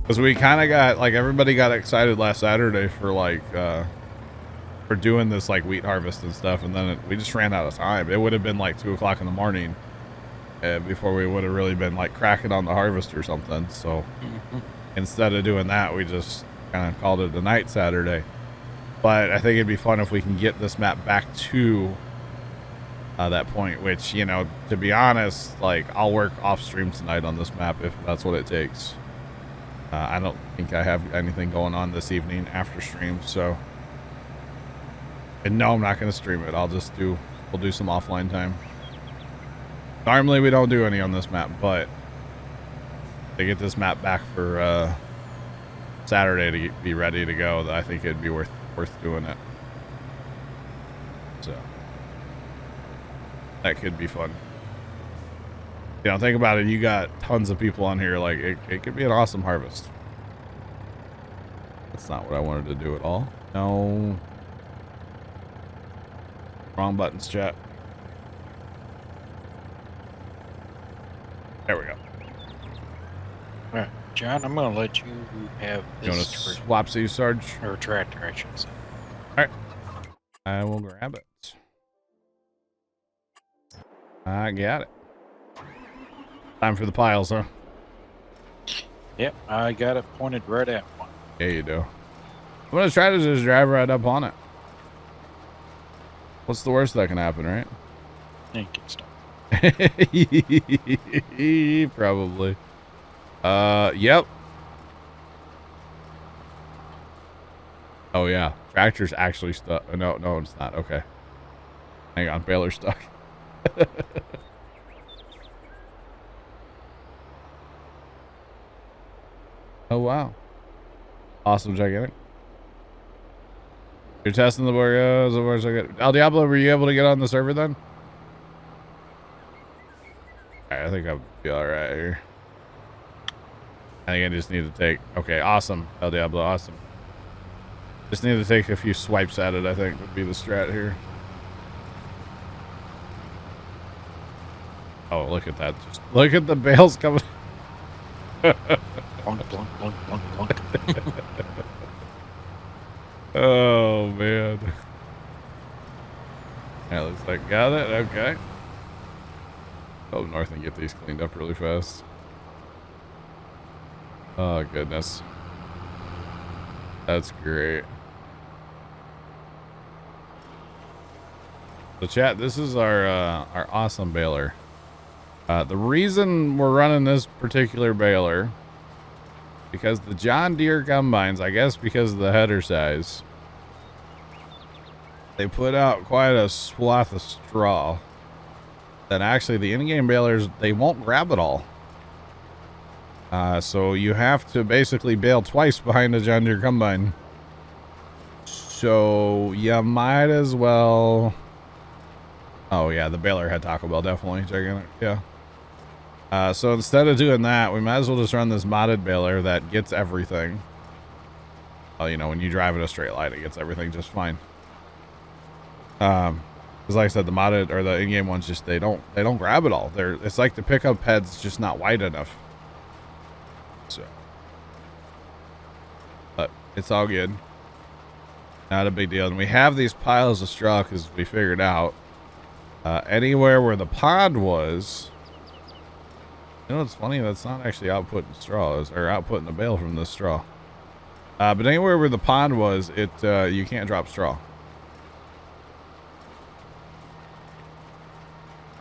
Because we kind of got, like, everybody got excited last Saturday for, like, for doing this, like, wheat harvest and stuff, and then we just ran out of time. It would have been, like, 2 o'clock in the morning before we would have really been, like, cracking on the harvest or something. So instead of doing that, we just kind of called it a night Saturday. But I think it'd be fun if we can get this map back to that point, which, you know, to be honest, like, I'll work off stream tonight on this map if that's what it takes. I don't think I have anything going on this evening after stream, so. And no, I'm not going to stream it. We'll do some offline time. Normally we don't do any on this map, but to get this map back for Saturday to be ready to go, I think it'd be worth doing it. So that could be fun. You know, think about it. You got tons of people on here. Like, it could be an awesome harvest. That's not what I wanted to do at all. No. Wrong buttons, chat. There we go. All right, John, I'm going to let you have this. You want to swap these, Sarge? Or tractor, I should say. All right. I will grab it. I got it. Time for the piles, huh? Yep, I got it pointed right at one. Yeah, you do. I'm going to try to just drive right up on it. What's the worst that can happen, right? And get stuck. Probably. Yep. Oh, yeah. Tractor's actually stuck. No, it's not. Okay. Hang on. Baler's stuck. Oh, wow. Awesome, gigantic. You're testing the burgers. El Diablo, were you able to get on the server then? Alright, I think I'll be alright here. I think I just need to take... Okay, awesome. El Diablo, awesome. Just need to take a few swipes at it, I think, would be the strat here. Oh, look at that. Just look at the bales coming. Blunk, blunk, blunk, blunk, blunk. Oh, man. That looks like got it. Okay. Go north and get these cleaned up really fast. Oh, goodness. That's great. So, chat, this is our awesome baler. The reason we're running this particular baler, because the John Deere combines, I guess because of the header size, they put out quite a swath of straw that actually the in-game balers, they won't grab it all. So you have to basically bale twice behind a John Deere combine. So you might as well... Oh yeah, the baler had Taco Bell, definitely. Gigantic, yeah. So instead of doing that, we might as well just run this modded baler that gets everything. Well, you know, when you drive it a straight line, it gets everything just fine. Because like I said, the modded or the in-game ones just they don't grab it all. It's like the pickup head's just not wide enough. So, but it's all good. Not a big deal. And we have these piles of straw because we figured out anywhere where the pond was. You know what's funny? That's not actually outputting straws or outputting the bale from the straw. But anywhere where the pond was, you can't drop straw.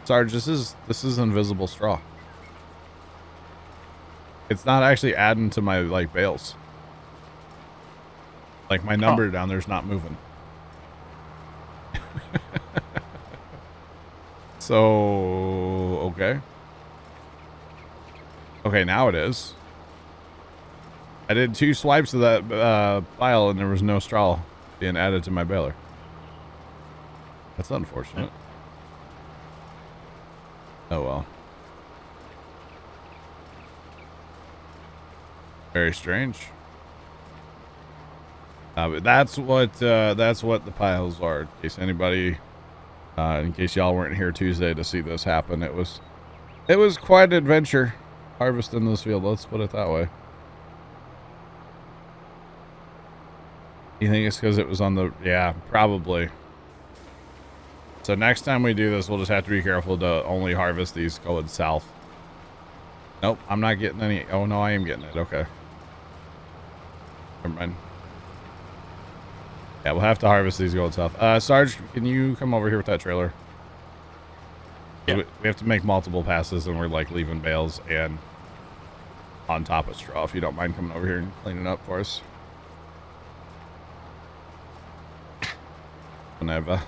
Sarge, this is invisible straw. It's not actually adding to my like bales. Like my number down there's not moving. So okay. Okay, now it is. I did 2 swipes of that file and there was no straw being added to my baler. That's unfortunate. Oh well. Very strange. But that's what the piles are. In case anybody, in case y'all weren't here Tuesday to see this happen, it was quite an adventure harvesting this field. Let's put it that way. You think it's because it was on the... Yeah, probably. So next time we do this, we'll just have to be careful to only harvest these going south. Nope, I'm not getting any... Oh, no, I am getting it. Okay. Never mind. Yeah, we'll have to harvest these going south. Sarge, can you come over here with that trailer? Yeah. We have to make multiple passes, and we're, like, leaving bales and on top of straw, if you don't mind coming over here and cleaning up for us. Whenever.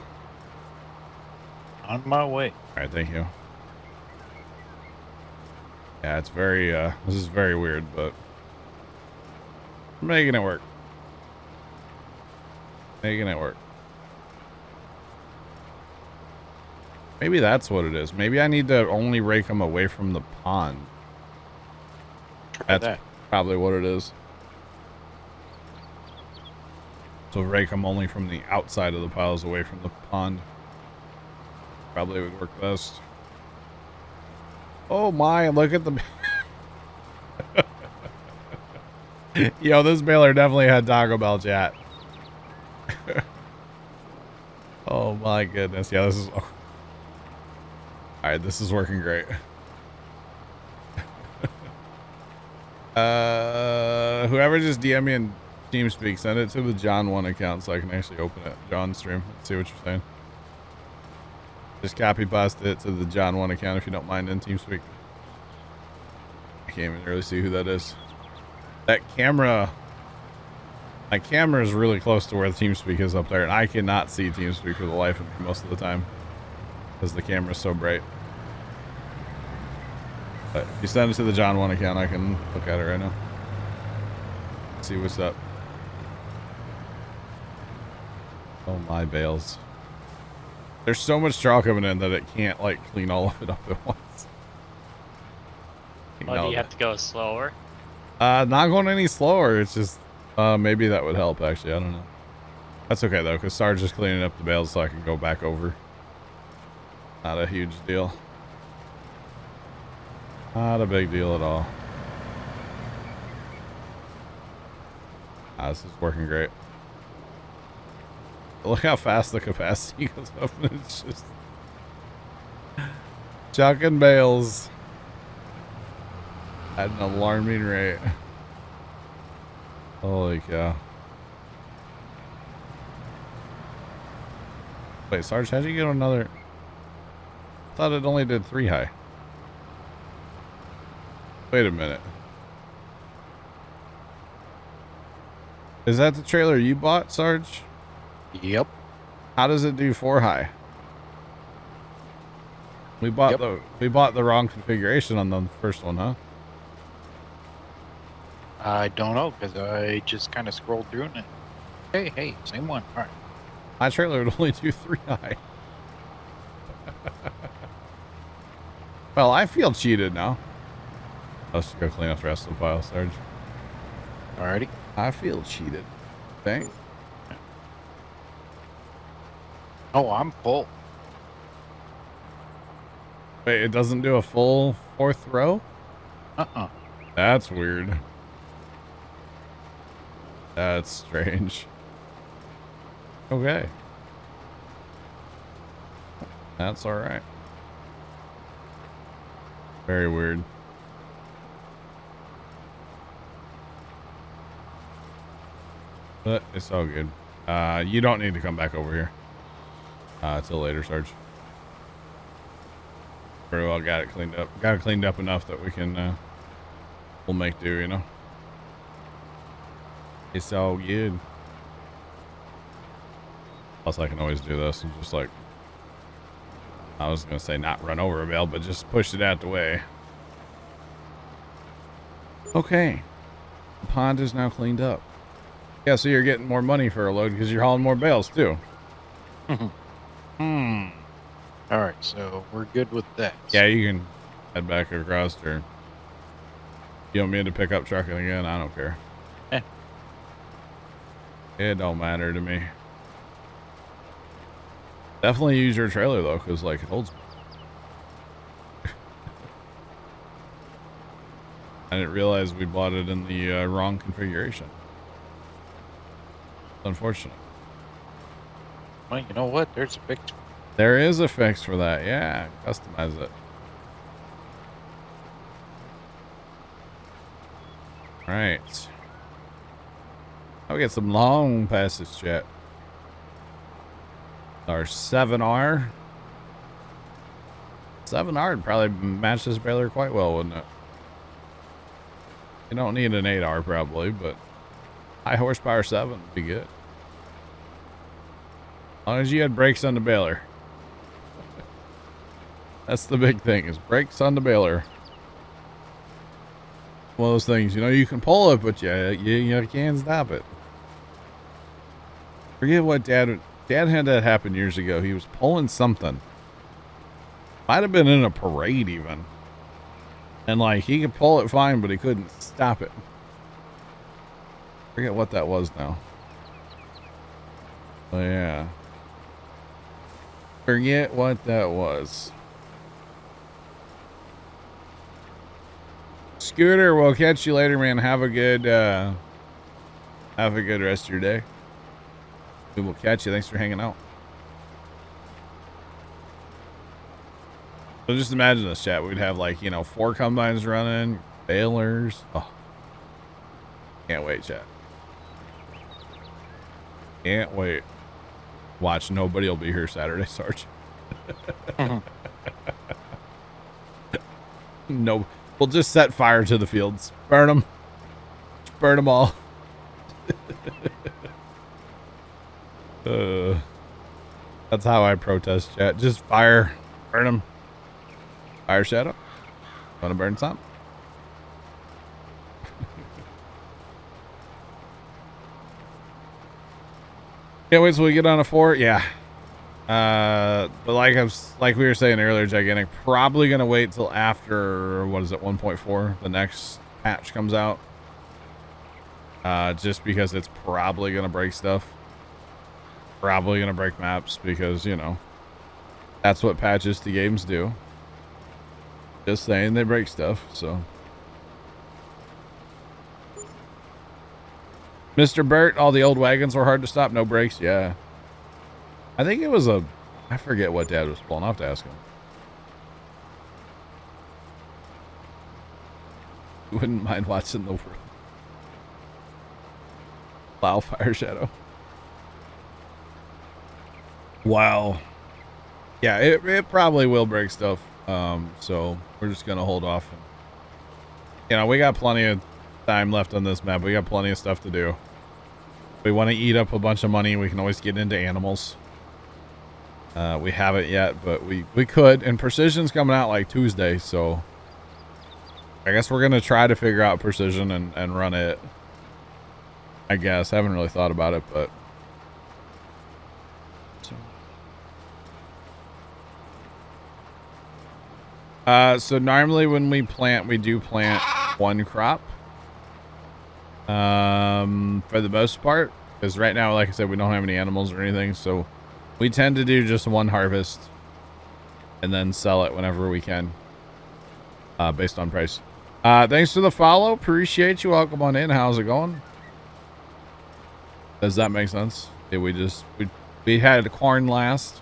On my way. All right, thank you. Yeah, it's very, this is very weird, but I'm making it work. Making it work. Maybe that's what it is. Maybe I need to only rake them away from the pond. That's probably what it is. So rake them only from the outside of the piles away from the pond. Probably would work best. Oh my, look at the... Yo, this baler definitely had Taco Bell chat. Oh my goodness. Yeah, this is... Oh. Alright, this is working great. Whoever just DM me in TeamSpeak, send it to the John 1 account so I can actually open it. John's stream. Let's see what you're saying. Just copy paste it to the John 1 account if you don't mind in TeamSpeak. I can't even really see who that is. That camera... My camera is really close to where the TeamSpeak is up there, and I cannot see TeamSpeak for the life of me most of the time because the camera is so bright. But if you send it to the John 1 account, I can look at it right now. See what's up. Oh my bales. There's so much straw coming in that it can't like clean all of it up at once. Well, do you have to go slower? Not going any slower. It's just maybe that would help actually. I don't know. That's okay though, because Sarge is cleaning up the bales so I can go back over. Not a huge deal. Not a big deal at all. This is working great. Look how fast the capacity goes up. It's just chucking bales at an alarming rate. Holy cow. Wait, Sarge, how'd you get another? I thought it only did 3 high. Wait a minute. Is that the trailer you bought, Sarge? Yep. How does it do 4 high? We bought the wrong configuration on the first one, huh? I don't know, because I just kind of scrolled through it. Hey, same one. All right. My trailer would only do 3 high. Well, I feel cheated now. Let's go clean up the rest of the pile, Sarge. Alrighty. I feel cheated. Thanks. Oh, I'm full. Wait, it doesn't do a full 4th row? Uh-uh. That's weird. That's strange. Okay. That's alright. Very weird. But it's all good. You don't need to come back over here. Till later, Sarge. Very well got it cleaned up. Got it cleaned up enough that we can, we'll make do, you know? It's all good. Plus, I can always do this and just like, I was going to say not run over a bale, but just push it out the way. Okay. The pond is now cleaned up. Yeah, so you're getting more money for a load because you're hauling more bales too. All right, so we're good with that. Yeah, you can head back across or you want me to pick up trucking again? I don't care. It don't matter to me. Definitely use your trailer though, because like it holds. I didn't realize we bought it in the wrong configuration. Unfortunate. Well, you know what? There's a fix. There is a fix for that. Yeah, customize it. All right. Now we get some long passes, chat. Our 7R. 7R would probably match this baler quite well, wouldn't it? You don't need an 8R probably, but high horsepower 7 would be good. As long as you had brakes on the baler. That's the big thing, is brakes on the baler. One of those things, you know, you can pull it, but you can't stop it. Forget what Dad had that happen years ago. He was pulling something. Might have been in a parade even. And like, he could pull it fine, but he couldn't stop it. Forget what that was now. Oh yeah. Forget what that was. Scooter, we'll catch you later, man. Have a good rest of your day. We will catch you. Thanks for hanging out. So just imagine this, chat. We'd have like, you know, 4 combines running, balers. Oh, can't wait, chat. Can't wait. Watch, nobody will be here Saturday, Sarge. No, we'll just set fire to the fields. Burn them. Burn them all. That's how I protest, chat. Just fire. Burn them. Fire Shadow. Want to burn some? Can't wait till we get on a 4. Yeah. But like we were saying earlier, Gigantic, probably gonna wait till after, what is it, 1.4, the next patch comes out. Just because it's probably gonna break stuff. Probably gonna break maps because, you know, that's what patches to games do. Just saying, they break stuff, so. Mr. Burt, all the old wagons were hard to stop, no brakes. Yeah. I think it was I forget what Dad was pulling. I'll have to ask him. Wouldn't mind watching the Plow Fire Shadow. Wow. Yeah, it probably will break stuff. So we're just gonna hold off. You know, we got plenty of time left on this map. We got plenty of stuff to do. If we want to eat up a bunch of money, we can always get into animals. We haven't yet, but we could. And Precision's coming out like Tuesday, so I guess we're gonna try to figure out Precision and run it. I guess. I haven't really thought about it, but so normally when we plant, we do plant 1 crop. For the most part, because right now, like I said, we don't have any animals or anything, so we tend to do just 1 harvest and then sell it whenever we can, based on price. Thanks for the follow. Appreciate you. Welcome on in. How's it going? Does that make sense? Yeah, we had corn last,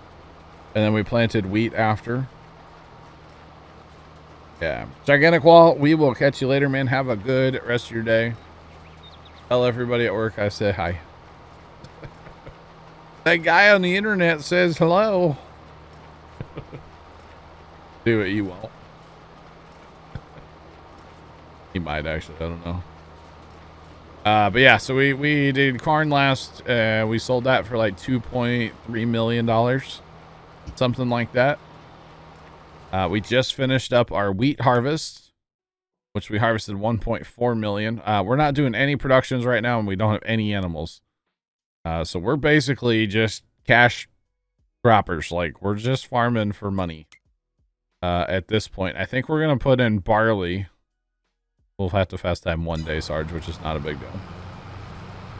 and then we planted wheat after. Yeah. Gigantic Wall, we will catch you later, man. Have a good rest of your day. Tell everybody at work I say hi. That guy on the internet says hello. Do it, you won't. He might actually, I don't know. But yeah, so we did corn last. We sold that for like $2.3 million. Something like that. We just finished up our wheat harvest, which we harvested 1.4 million. We're not doing any productions right now, and we don't have any animals. So we're basically just cash croppers. Like, we're just farming for money at this point. I think we're going to put in barley. We'll have to fast time 1 day, Sarge, which is not a big deal.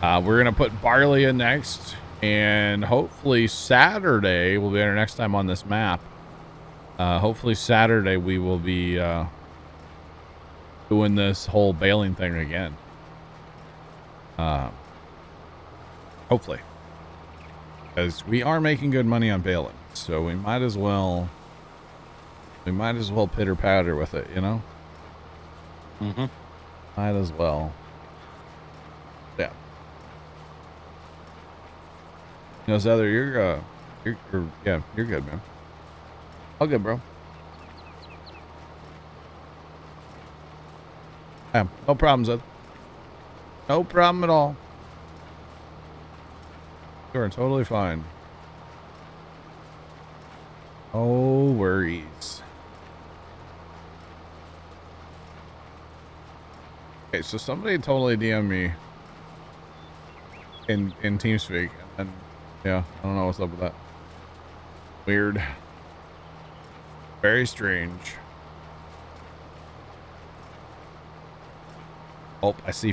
We're going to put barley in next, and hopefully Saturday will be our next time on this map. Hopefully Saturday we will be doing this whole baling thing again. Hopefully. Because we are making good money on bailing. So we might as well pitter patter with it, you know? Mm-hmm. Might as well. Yeah. You know, Zeather, you're good, man. All good, bro. Yeah, no problems, Zeather. No problem at all. You're totally fine. No worries. Okay, so somebody totally DM'd me in TeamSpeak, and yeah, I don't know what's up with that. Weird. Very strange. Oh, I see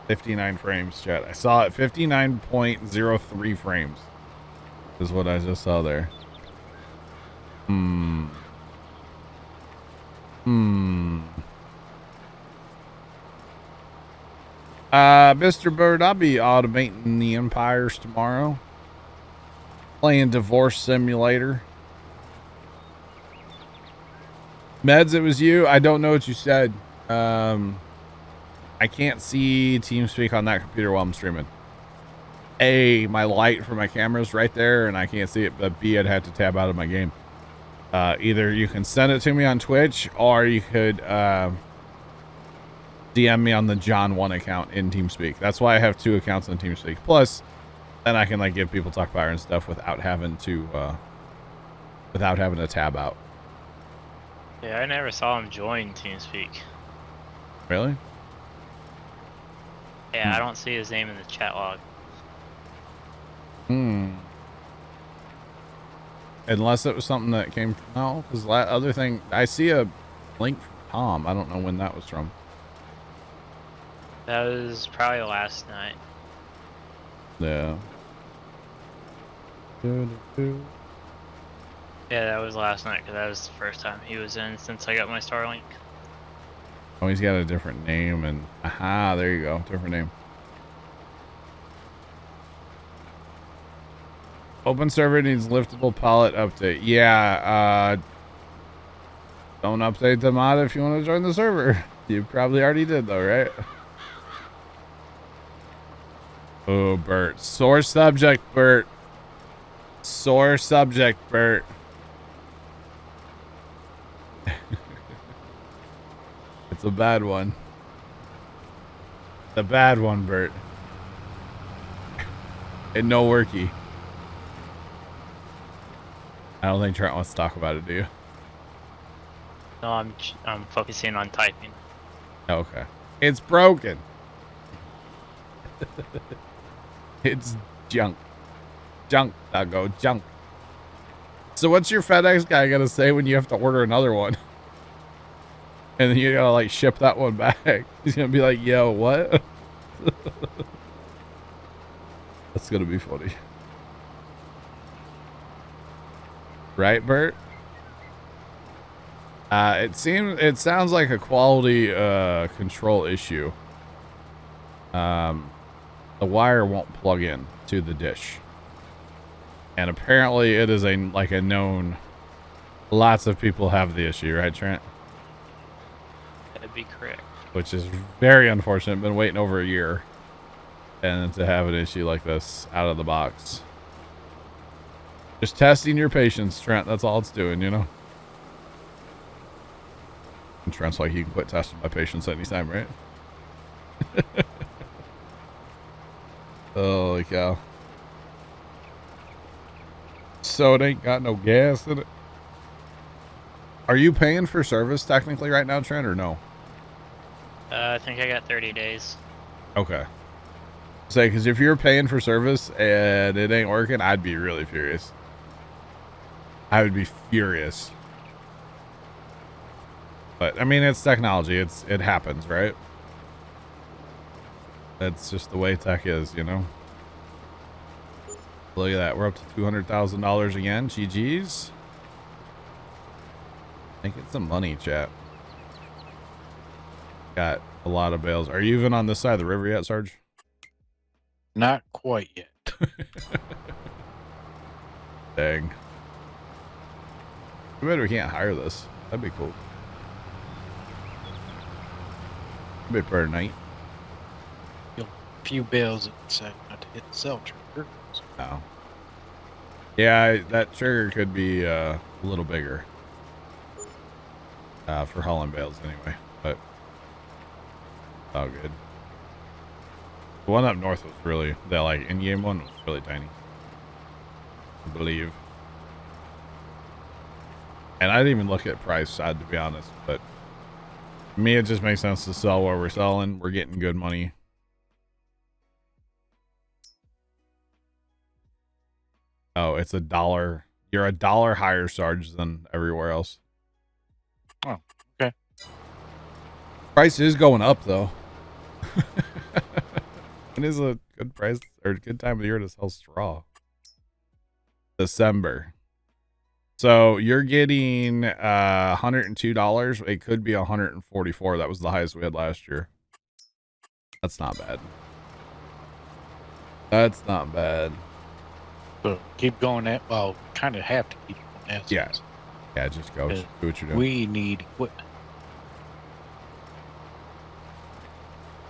59 frames, chat. I saw it. 59.03 frames is what I just saw there. Mr. Bird, I'll be automating the Empires tomorrow. Playing Divorce Simulator. Meds, it was you. I don't know what you said. I can't see TeamSpeak on that computer while I'm streaming. A, my light for my camera's right there and I can't see it, but B, I'd have to tab out of my game. Either you can send it to me on Twitch or you could DM me on the John 1 account in TeamSpeak. That's why I have 2 accounts in TeamSpeak. Plus, then I can like give people talk fire and stuff without having to tab out. Yeah, I never saw him join TeamSpeak. Really? Yeah, I don't see his name in the chat log. Unless it was something that came from, no, because that other thing, I see a link from Tom. I don't know when that was from. That was probably last night. Yeah. Yeah, that was last night because that was the first time he was in since I got my Starlink. Oh, he's got a different name and aha, there you go. Different name. Open server needs liftable pallet update. Yeah, don't update the mod if you want to join the server. You probably already did though, right? Oh, Bert. Sore subject, Bert. Sore subject, Bert. It's a bad one. The bad one, Bert. And no worky. I don't think Trent wants to talk about it, do you? No, I'm focusing on typing. Okay. It's broken. It's junk. Junk, doggo, junk. So what's your FedEx guy gonna say when you have to order another one? And then you gotta like ship that one back. He's gonna be like, yo, what? That's gonna be funny. Right, Bert? It sounds like a quality control issue. The wire won't plug in to the dish. And apparently it is a known, lots of people have the issue, right, Trent? That'd be correct. Which is very unfortunate. Been waiting over a year and to have an issue like this out of the box. Just testing your patience, Trent. That's all it's doing, you know? And Trent's like, you can quit testing my patience anytime, right? Holy cow. So it ain't got no gas in it. Are you paying for service technically right now, Trent, or no? I think I got 30 days. Okay. Say, because if you're paying for service and it ain't working, I'd be really furious. I would be furious. But I mean, it's technology. It happens, right? That's just the way tech is, you know. Look at that. We're up to $200,000 again. GG's. Making some money, chat. Got a lot of bales. Are you even on this side of the river yet, Sarge? Not quite yet. Dang. Too bad we can't hire this. That'd be cool. That'd be pretty nice. A few bells and decide not to hit the cell trigger. No. Yeah, that trigger could be a little bigger. For hauling bales anyway, but all good. The one up north was really, that like in-game one was really tiny, I believe. And I didn't even look at price side to be honest, but to me it just makes sense to sell where we're selling. We're getting good money. Oh, it's $1. You're $1 higher charge than everywhere else. Oh, okay. Price is going up though. It is a good price or good time of the year to sell straw. December. So you're getting $102. It could be $144. That was the highest we had last year. That's not bad. That's not bad. So keep going that. Well, kind of have to keep going that. Yeah. Yeah, just go. Just do what you're doing. We need equipment.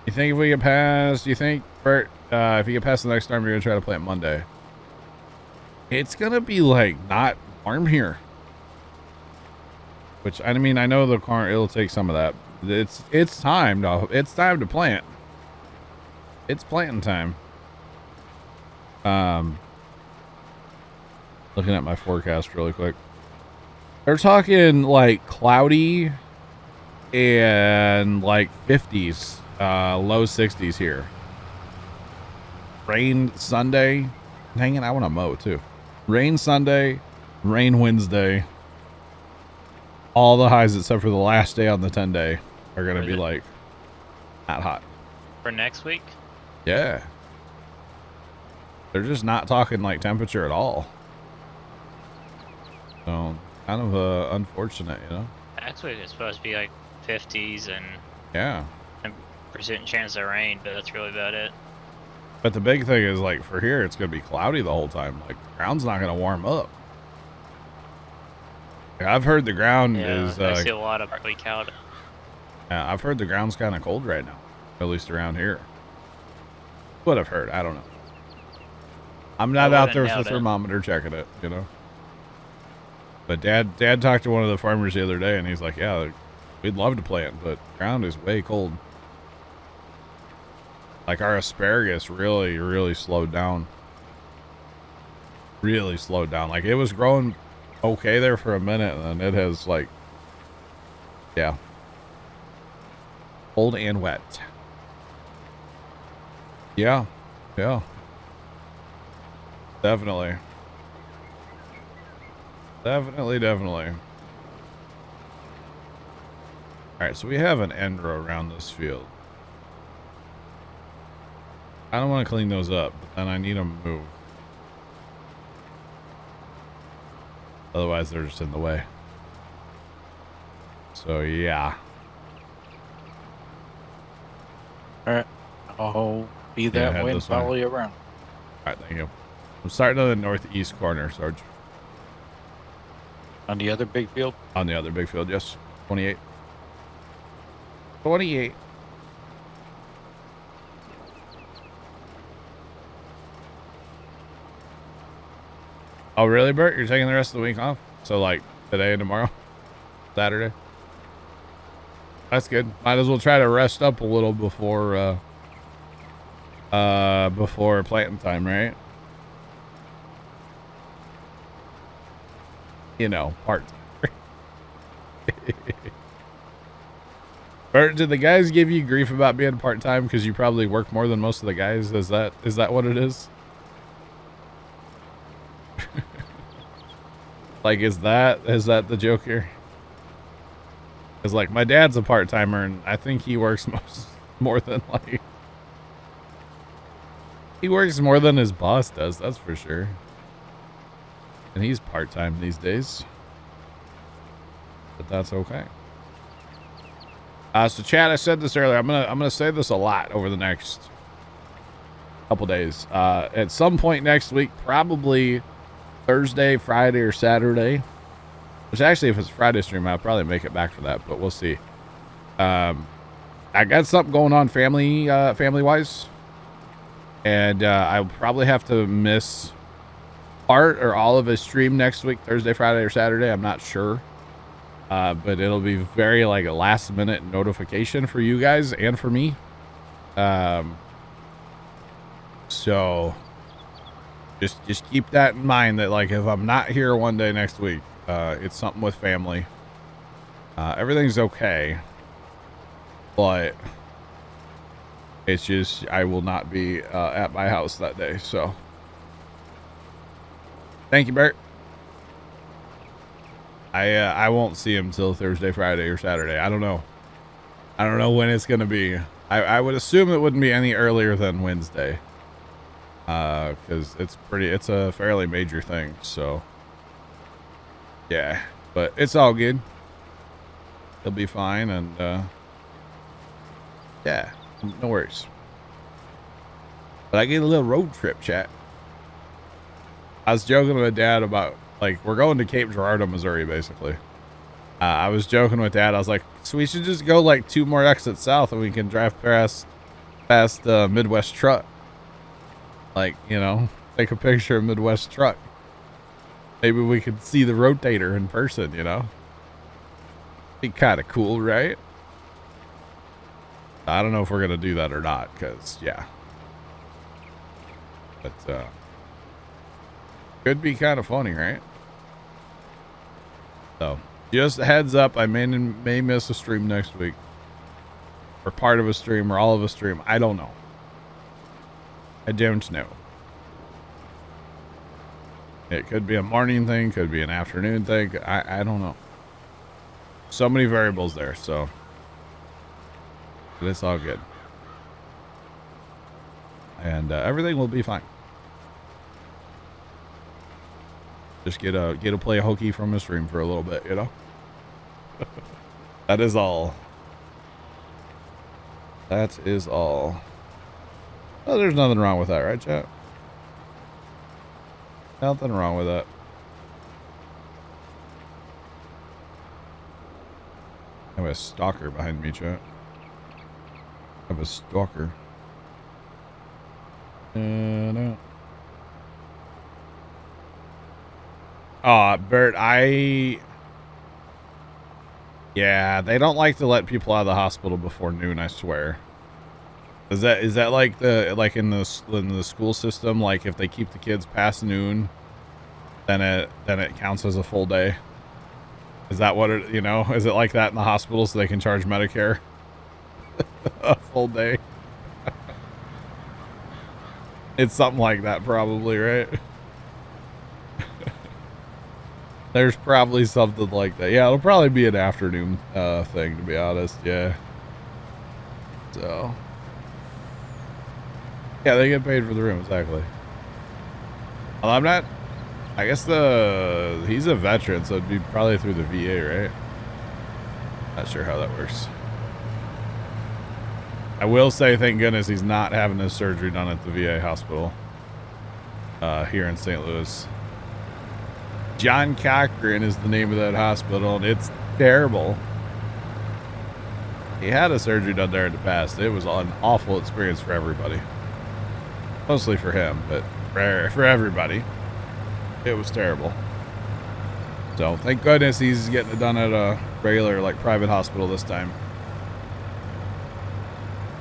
You think if we get past, you think, Bert, if you get past the next storm, you're going to try to plant Monday? It's going to be, like, not warm here. Which, I mean, I know the car, it'll take some of that. It's time to plant. It's planting time. Looking at my forecast really quick. They're talking, like, cloudy and, like, 50s. Low 60s here. Rain Sunday. Dang it, I want to mow too. Rain Sunday, rain Wednesday. All the highs except for the last day on the 10-day are going to be like not hot. For next week? Yeah. They're just not talking like temperature at all. So kind of unfortunate, you know? Next week is supposed to be like 50s and yeah. % chance of rain, but that's really about it. But the big thing is, like, for here, it's going to be cloudy the whole time. Like, the ground's not going to warm up. Like, I've heard the ground is... I see a lot of early cloud. Yeah, I've heard the ground's kind of cold right now. At least around here. What I've heard. I don't know. I'm not out there with the thermometer checking it, you know? But Dad talked to one of the farmers the other day, and he's like, yeah, we'd love to plant, but the ground is way cold. Like our asparagus really slowed down. Really slowed down. Like it was growing okay there for a minute and then it has like, yeah. Cold and wet. Yeah. Yeah. Definitely. Definitely. All right, so we have an end row around this field. I don't want to clean those up, but then I need them moved. Otherwise, they're just in the way. So, yeah. All right. I'll be that way and follow you around. All right, thank you. I'm starting on the northeast corner, Sarge. On the other big field? On the other big field, yes. 28. 28. Oh, really, Bert? You're taking the rest of the week off? So, like, today and tomorrow? Saturday? That's good. Might as well try to rest up a little before planting time, right? You know, part-time. Bert, did the guys give you grief about being part-time because you probably work more than most of the guys? Is that what it is? Like, is that the joke here? Because, like, my dad's a part-timer, and I think he works more than, like... He works more than his boss does, that's for sure. And he's part-time these days. But that's okay. So, Chad, I said this earlier. I'm gonna say this a lot over the next couple days. At some point next week, probably Thursday, Friday, or Saturday. Which actually, if it's Friday stream, I'll probably make it back for that, but we'll see. I got something going on family-wise. And I'll probably have to miss part or all of a stream next week, Thursday, Friday, or Saturday. I'm not sure. But it'll be very like a last minute notification for you guys and for me. So just keep that in mind that like if I'm not here one day next week, it's something with family. Everything's okay, but it's just I will not be at my house that day. So thank you, Bert. I won't see him till Thursday, Friday, or Saturday. I don't know. I don't know when it's gonna be. I would assume it wouldn't be any earlier than Wednesday. Because it's a fairly major thing. So yeah, but it's all good. He'll be fine, and yeah, no worries. But I get a little road trip chat. I was joking with Dad about like we're going to Cape Girardeau, Missouri, basically. I was joking with Dad. I was like, so we should just go like 2 more exits south, and we can drive past the Midwest truck. Like, you know, take a picture of Midwest truck. Maybe we could see the rotator in person, you know? Be kind of cool, right? I don't know if we're going to do that or not, because, yeah. But, could be kind of funny, right? So, just a heads up, I may miss a stream next week. Or part of a stream, or all of a stream. I don't know. I don't know. It could be a morning thing, could be an afternoon thing. I don't know. So many variables there, so. But it's all good. And everything will be fine. Just get to play hokey from a stream for a little bit, you know? That is all. That is all. Oh, there's nothing wrong with that, right, chat? Nothing wrong with that. I have a stalker behind me, chat. I have a stalker. No. Bert, yeah, they don't like to let people out of the hospital before noon, I swear. Is that like in the school system, like if they keep the kids past noon, then it counts as a full day? Is that what it, you know, is it like that in the hospital so they can charge Medicare a full day? It's something like that probably, right? There's probably something like that. Yeah, it'll probably be an afternoon thing, to be honest. Yeah. So. Yeah, they get paid for the room, exactly. Well, I'm not. I guess he's a veteran, so it'd be probably through the VA, right? Not sure how that works. I will say, thank goodness he's not having his surgery done at the VA hospital here in St. Louis. John Cochran is the name of that hospital, and it's terrible. He had a surgery done there in the past. It was an awful experience for everybody. Mostly for him, but for everybody, it was terrible. So thank goodness he's getting it done at a regular, like, private hospital this time.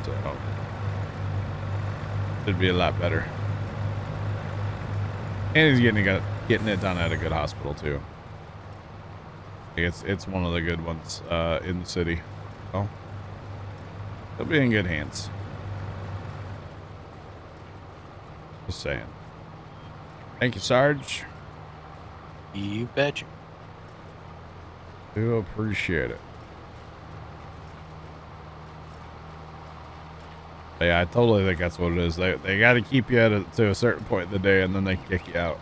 So should be a lot better. And he's getting it done at a good hospital too. It's one of the good ones in the city. So he'll be in good hands. Just saying. Thank you, Sarge. You betcha. Do appreciate it. But yeah, I totally think that's what it is. They got to keep you to a certain point in the day, and then they kick you out.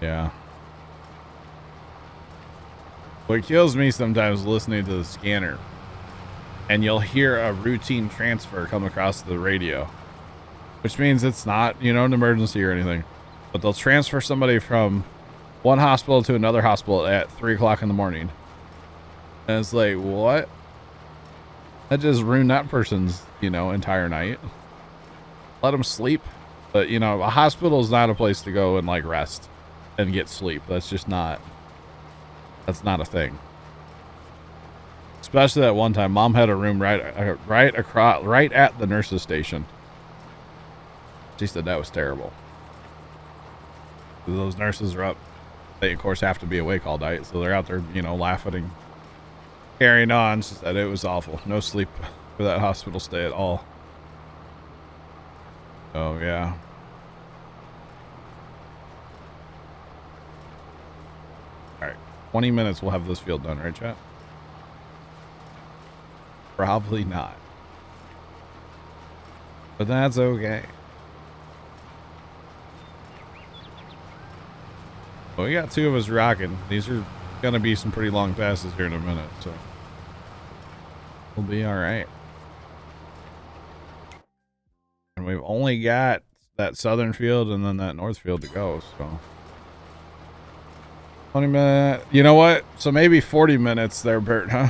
Yeah. What kills me sometimes listening to the scanner. and you'll hear a routine transfer come across the radio, which means it's not, you know, an emergency or anything, but they'll transfer somebody from one hospital to another hospital at 3 o'clock in the morning. And it's like, what? That just ruined that person's, you know, entire night. Let them sleep. But, you know, a hospital is not a place to go and like rest and get sleep. That's just not, that's not a thing. Especially that one time, Mom had a room right at the nurse's station. She said that was terrible. Those nurses are up. They of course have to be awake all night, so they're out there, you know, laughing and carrying on. She said it was awful. No sleep for that hospital stay at all. Oh yeah. All right, 20 minutes. We'll have this field done, right, chat? Probably not, but that's okay. Well, we got 2 of us rocking. These are gonna be some pretty long passes here in a minute, so we'll be all right. And we've only got that southern field and then that north field to go, so 20 minutes. You know what? So maybe 40 minutes there, Bert, huh?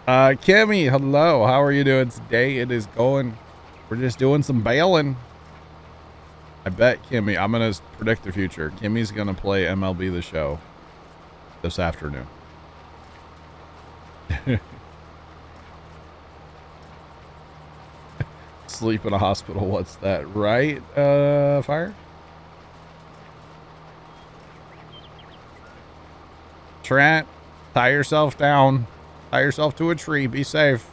Kimmy, hello. How are you doing today? It is going. We're just doing some bailing. I bet Kimmy, I'm going to predict the future. Kimmy's going to play MLB The Show this afternoon. Sleep in a hospital. What's that? Right? Fire? Trent, tie yourself down. Tie yourself to a tree. Be safe.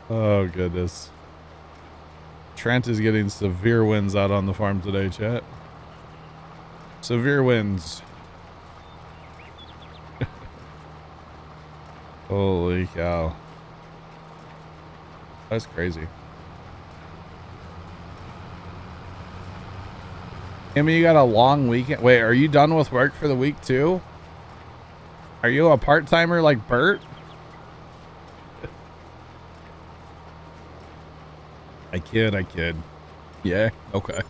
Oh, goodness. Trent is getting severe winds out on the farm today, chat. Severe winds. Holy cow. That's crazy. Kimmy, you got a long weekend. Wait, are you done with work for the week too? Are you a part-timer like Bert? I kid. Yeah, okay.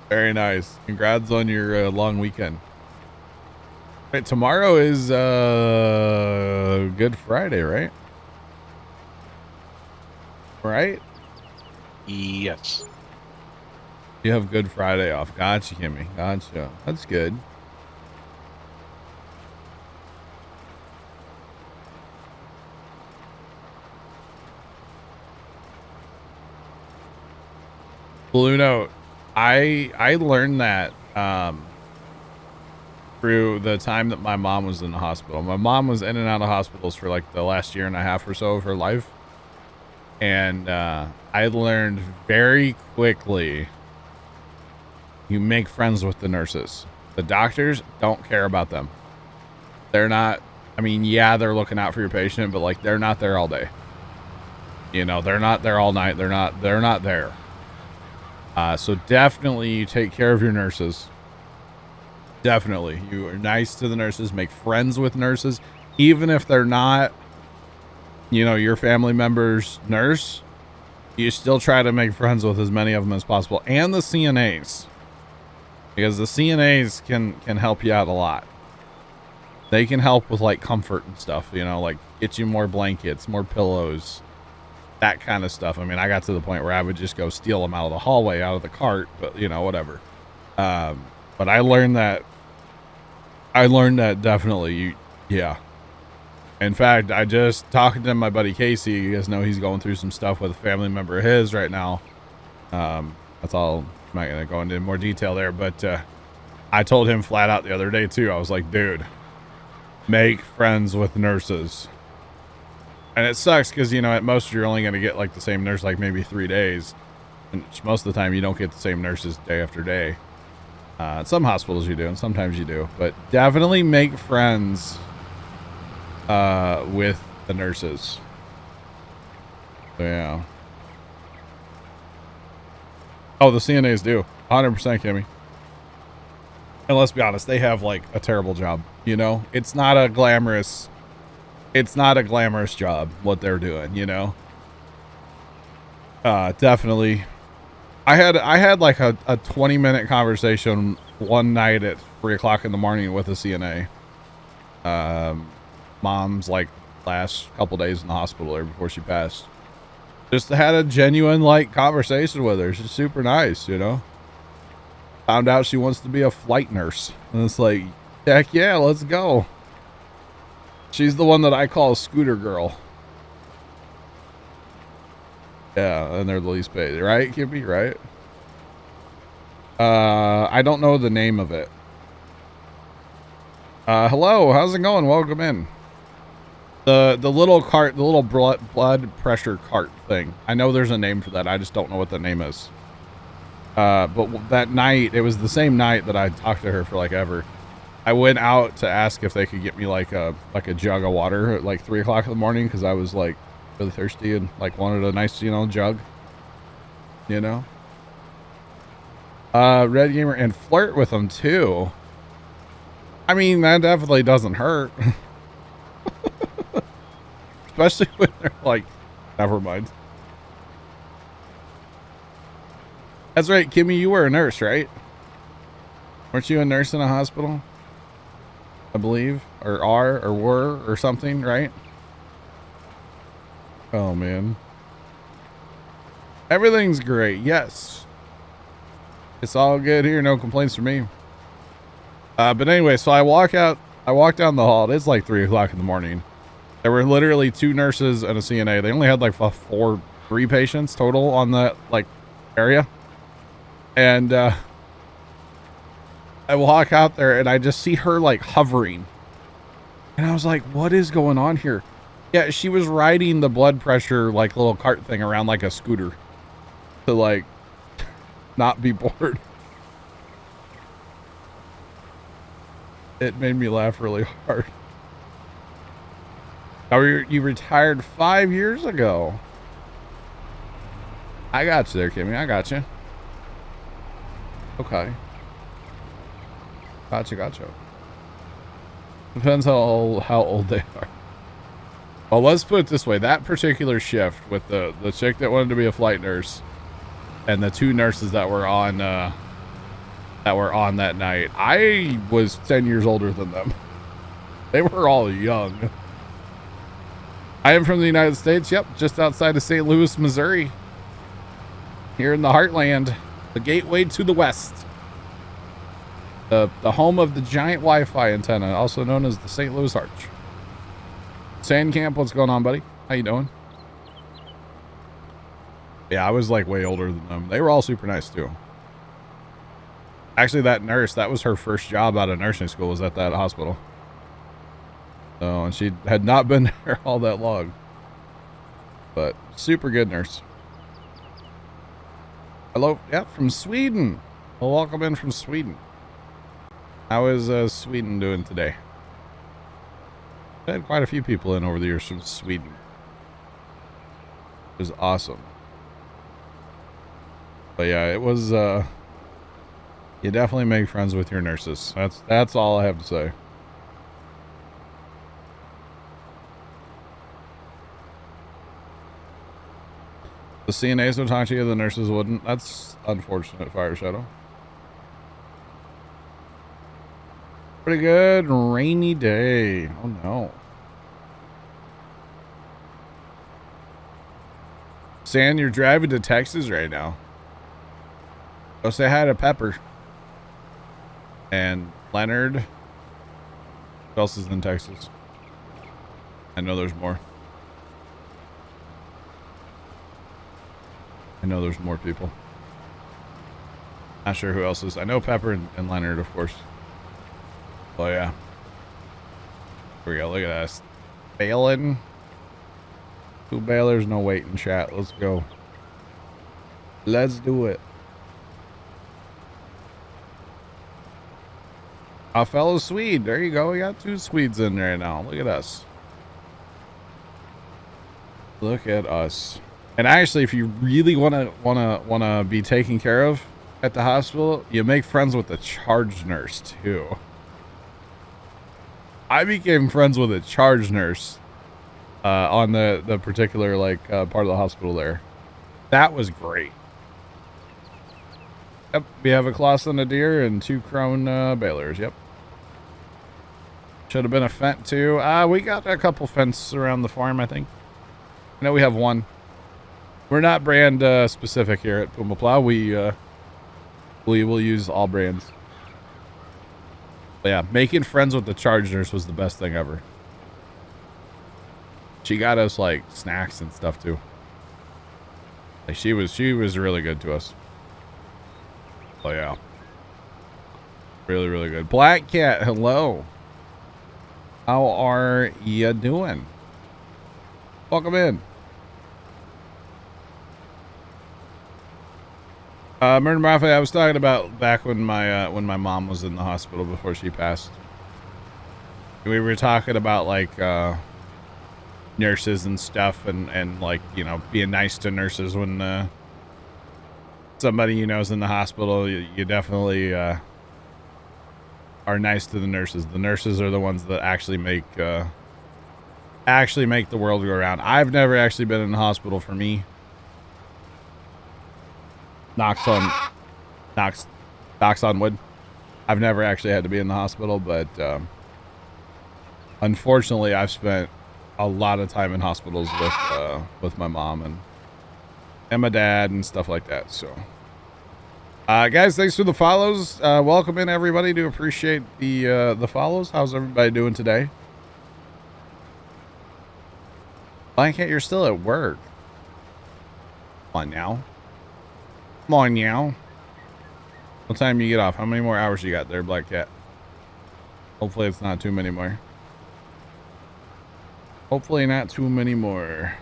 Very nice. Congrats on your long weekend. Wait, tomorrow is Good Friday, right? Right? Yes. You have Good Friday off. Gotcha, Kimmy. Gotcha. That's good. Blue Note. I learned that through the time that my mom was in the hospital. My mom was in and out of hospitals for like the last year and a half or so of her life. And I learned very quickly, you make friends with the nurses. The doctors don't care about them. They're not, I mean, yeah, they're looking out for your patient, but like they're not there all day. You know, they're not there all night. They're not there. So definitely you take care of your nurses. Definitely. You are nice to the nurses, make friends with nurses, even if they're not, you know, your family member's nurse. You still try to make friends with as many of them as possible, and the CNAs, because the CNAs can help you out a lot. They can help with like comfort and stuff, you know, like get you more blankets, more pillows, that kind of stuff. I mean, I got to the point where I would just go steal them out of the hallway, out of the cart, but you know, whatever. But I learned that definitely yeah. In fact, I just talking to my buddy Casey. You guys know he's going through some stuff with a family member of his right now. That's all. I'm not going to go into more detail there, but I told him flat out the other day too. I was like, dude, make friends with nurses. And it sucks because, you know, at most you're only going to get like the same nurse like maybe 3 days. And most of the time you don't get the same nurses day after day. At some hospitals you do, and sometimes you do. But definitely make friends with the nurses. So, yeah. Oh, the CNAs do. 100%, Kimmy. And let's be honest, they have like a terrible job. You know, it's not a glamorous job what they're doing. You know, definitely. I had like a 20-minute conversation one night at 3 o'clock in the morning with a CNA. Mom's like last couple days in the hospital there before she passed. Just had a genuine like conversation with her. She's super nice, you know. Found out she wants to be a flight nurse, and it's like, heck yeah, let's go. She's the one that I call Scooter Girl. Yeah, and they're the least paid, right, Kippy? Right? I don't know the name of it. Hello, how's it going? Welcome in. The little cart, the little blood pressure cart thing. I know there's a name for that. I just don't know what the name is. But that night, it was the same night that I talked to her for like ever. I went out to ask if they could get me like a jug of water at like 3 o'clock in the morning because I was like really thirsty and like wanted a nice, you know, jug. You know. Red Gamer, and flirt with them too. I mean, that definitely doesn't hurt. Especially when they're like, never mind. That's right, Kimmy, you were a nurse, right? Weren't you a nurse in a hospital? I believe, or are, or were, or something, right? Oh, man. Everything's great, yes. It's all good here, no complaints from me. But anyway, so I walk down the hall. It's like 3 o'clock in the morning. There were literally 2 nurses and a CNA. They only had like 3 patients total on that like area. And I walk out there and I just see her like hovering. And I was like, what is going on here? Yeah, she was riding the blood pressure like little cart thing around like a scooter to like not be bored. It made me laugh really hard. Oh, you retired 5 years ago. I got you there, Kimmy. I got you. Okay. Gotcha. Depends how old they are. Well, let's put it this way. That particular shift with the chick that wanted to be a flight nurse and the 2 nurses that were on that night, I was 10 years older than them. They were all young. I am from the United States. Yep, just outside of St. Louis, Missouri. Here in the heartland, the gateway to the west. The home of the giant Wi-Fi antenna, also known as the St. Louis Arch. Sandcamp, what's going on, buddy? How you doing? Yeah, I was like way older than them. They were all super nice too. Actually, that nurse, that was her first job out of nursing school, was at that hospital. So, and she had not been there all that long. But super good nurse. Hello, yeah, from Sweden. Well, welcome in from Sweden. How is Sweden doing today? I've had quite a few people in over the years from Sweden. It was awesome. But yeah, it was, you definitely make friends with your nurses. That's all I have to say. The CNAs would talk to you, the nurses wouldn't. That's unfortunate, Fire Shadow. Pretty good rainy day. Oh no. San, you're driving to Texas right now. Go say hi to Pepper. And Leonard. Who else is in Texas? I know there's more. I know there's more people. Not sure who else is. I know Pepper and Leonard, of course. Oh yeah. Here we go. Look at us. Bailing. 2 bailers, no wait in chat. Let's go. Let's do it. A fellow Swede. There you go. We got 2 Swedes in there now. Look at us. Look at us. And actually, if you really wanna be taken care of, at the hospital, you make friends with the charge nurse too. I became friends with a charge nurse on the particular like part of the hospital there. That was great. Yep, we have a Claas and a deer and 2 crone balers. Yep. Should have been a fent too. We got a couple fents around the farm, I think. I know we have 1. We're not brand specific here at Puma Plow. We will use all brands. But yeah, making friends with the charge nurse was the best thing ever. She got us like snacks and stuff too. Like she was really good to us. Oh yeah. Really, really good. Black Cat, hello. How are you doing? Welcome in. Murder Mafia, I was talking about back when my mom was in the hospital before she passed. We were talking about like nurses and stuff and like, you know, being nice to nurses when somebody you know is in the hospital. You definitely are nice to the nurses. The nurses are the ones that actually make the world go around. I've never actually been in the hospital for me. Knocks on wood. I've never actually had to be in the hospital, but unfortunately I've spent a lot of time in hospitals with my mom and my dad and stuff like that. So guys, thanks for the follows. Welcome in everybody. Do appreciate the follows. How's everybody doing today? Blanket, you're still at work. Come on now. Come on now. What time you get off? How many more hours you got there, Black Cat? Hopefully it's not too many more. Hopefully not too many more.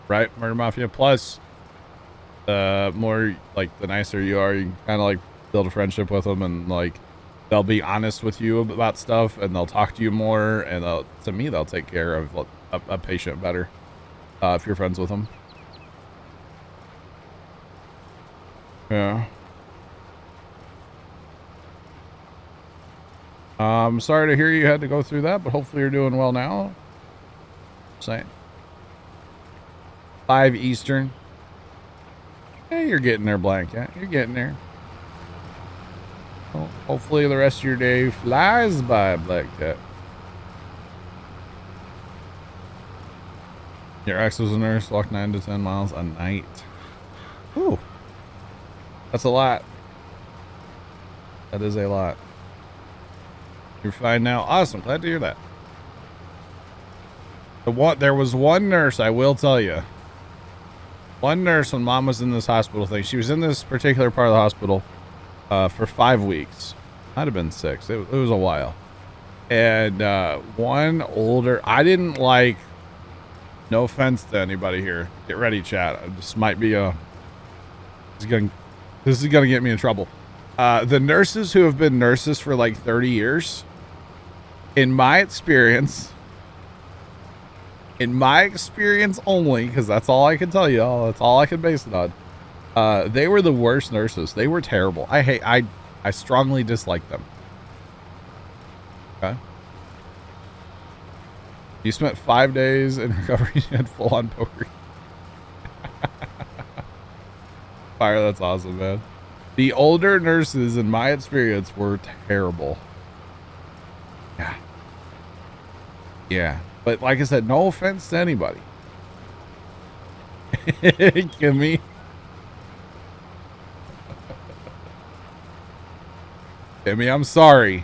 Right, Murder Mafia. Plus, more like the nicer you are, you kind of like build a friendship with them, and like they'll be honest with you about stuff, and they'll talk to you more, and to me they'll take care of a patient better if you're friends with them. Yeah. I'm sorry to hear you had to go through that, but hopefully you're doing well now. Same. 5 Eastern. Hey, you're getting there, Blanket. You're getting there. Well, hopefully the rest of your day flies by, Black Cat. Your ex was a nurse, walked 9 to 10 miles a night. Ooh. That's a lot. That is a lot. You're fine now. Awesome. Glad to hear that. There was one nurse, I will tell you. One nurse when mom was in this hospital thing. She was in this particular part of the hospital for 5 weeks. Might have been 6. It was a while. And one older, I didn't like, no offense to anybody here. Get ready, chat. This might be this is gonna get me in trouble. The nurses who have been nurses for like 30 years, in my experience only, because that's all I can tell you, that's all I can base it on. They were the worst nurses. They were terrible. I strongly dislike them. Okay. You spent 5 days in recovery and full on poker. Fire, that's awesome, man. The older nurses, in my experience, were terrible. Yeah. Yeah. But like I said, no offense to anybody. Give me. Timmy, I'm sorry.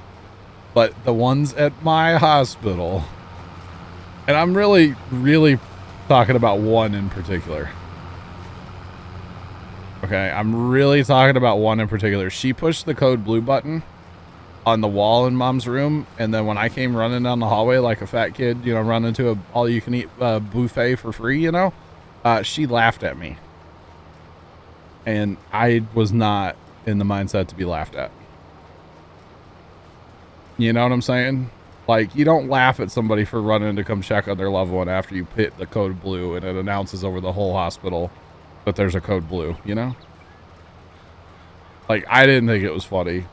But the ones at my hospital, and I'm really, really talking about one in particular. Okay, I'm really talking about one in particular. She pushed the code blue button on the wall in mom's room, and then when I came running down the hallway like a fat kid, you know, run into a all-you-can-eat buffet for free, you know, she laughed at me. And I was not in the mindset to be laughed at. You know what I'm saying? Like, you don't laugh at somebody for running to come check on their loved one after you hit the code blue and it announces over the whole hospital that there's a code blue, you know? Like, I didn't think it was funny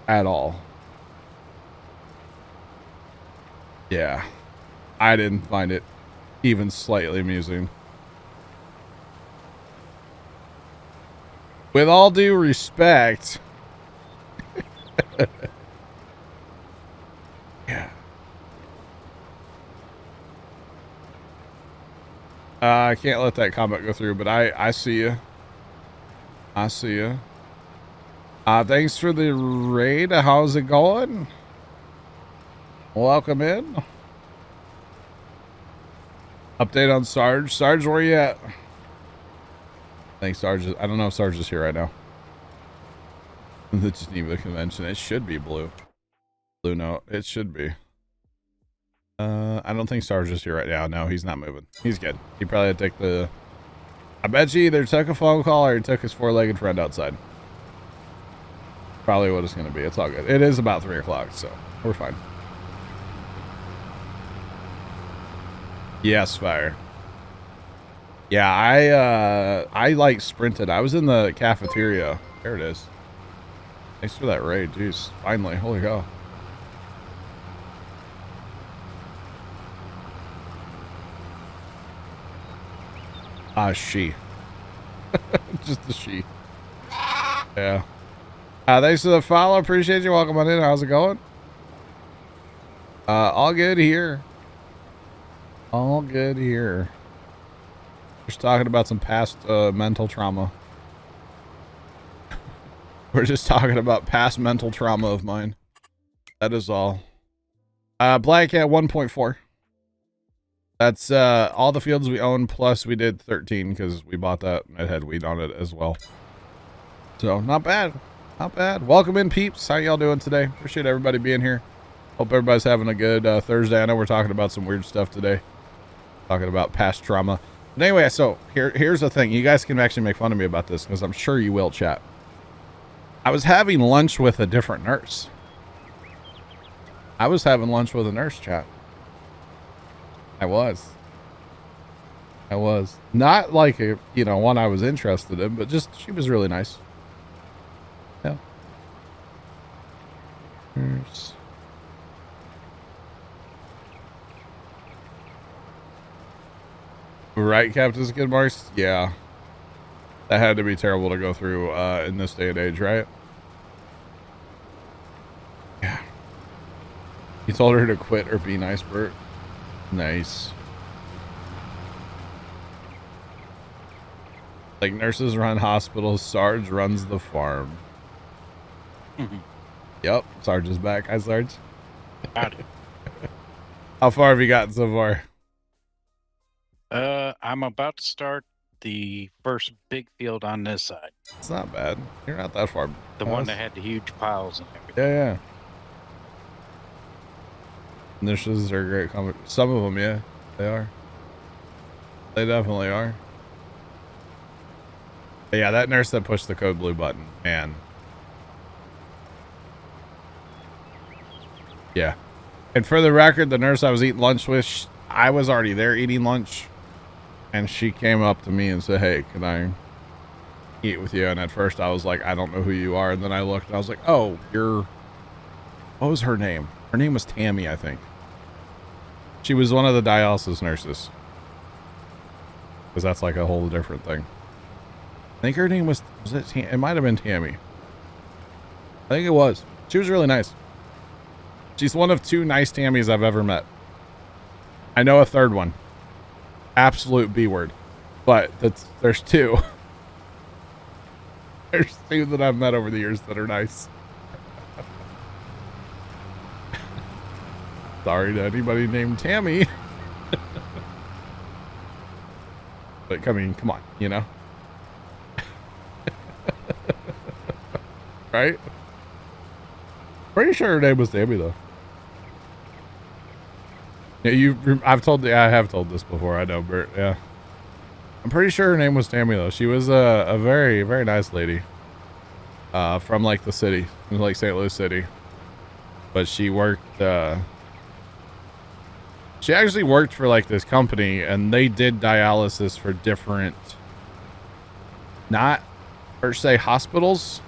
at all. Yeah. I didn't find it even slightly amusing. With all due respect. Yeah. I can't let that comment go through, but I see you. I see you. Thanks for the raid. How's it going? Welcome in. Update on Sarge. Sarge, where you at? I think Sarge is, I don't know if Sarge is here right now. The Geneva Convention. It should be blue. Blue note. It should be. I don't think Sarge is here right now. No, he's not moving. He's good. He probably had to take the... I bet you either took a phone call or he took his four-legged friend outside. Probably what it's going to be. It's all good. It is about 3 o'clock, so we're fine. Yes, fire. Yeah, I like sprinted. I was in the cafeteria. There it is. Thanks for that raid. Jeez. Finally. Holy cow. She. Just a she. Yeah. Thanks for the follow. Appreciate you. Welcome on in. How's it going? All good here. All good here. Just talking about some past mental trauma. We're just talking about past mental trauma of mine. That is all. Black at 1.4. That's all the fields we own, plus we did 13 because we bought that and it had weed on it as well. So not bad. Not bad. Welcome in, peeps. How y'all doing today? Appreciate everybody being here. Hope everybody's having a good Thursday. I know we're talking about some weird stuff today. Talking about past trauma. But anyway, so here's the thing. You guys can actually make fun of me about this because I'm sure you will, chat. I was having lunch with a different nurse. I was having lunch with a nurse, chat. I was. Not like a, you know, one I was interested in, but just, she was really nice. Yeah. Nurse. Right, Captain Skid Marks? Yeah. That had to be terrible to go through in this day and age, right? Yeah. You told her to quit or be nice, Bert. Nice. Like nurses run hospitals, Sarge runs the farm. Yep, Sarge is back. Hi, Sarge. Howdy. How far have you gotten so far? I'm about to start the first big field on this side. It's not bad. You're not that far. The one that had the huge piles and everything. Yeah. Nurses are great. Some of them, yeah, they are. They definitely are. But yeah, that nurse that pushed the code blue button, man. Yeah. And for the record, the nurse I was eating lunch with, I was already there eating lunch. And she came up to me and said, hey, can I eat with you? And at first I was like, I don't know who you are. And then I looked and I was like, oh, you're, what was her name? Her name was Tammy, I think. She was one of the dialysis nurses. Because that's like a whole different thing. I think her name was it might have been Tammy. I think it was. She was really nice. She's one of 2 nice Tammys I've ever met. I know a third one. Absolute B word. But there's 2. There's 2 that I've met over the years that are nice. Sorry to anybody named Tammy. But I mean, come on, you know? Right? Pretty sure her name was Tammy though. Yeah, I have told this before, I know, Bert, yeah. I'm pretty sure her name was Tammy though. She was a very, very nice lady. From like the city, like St. Louis City. But she worked she actually worked for like this company, and they did dialysis for different, not per se hospitals,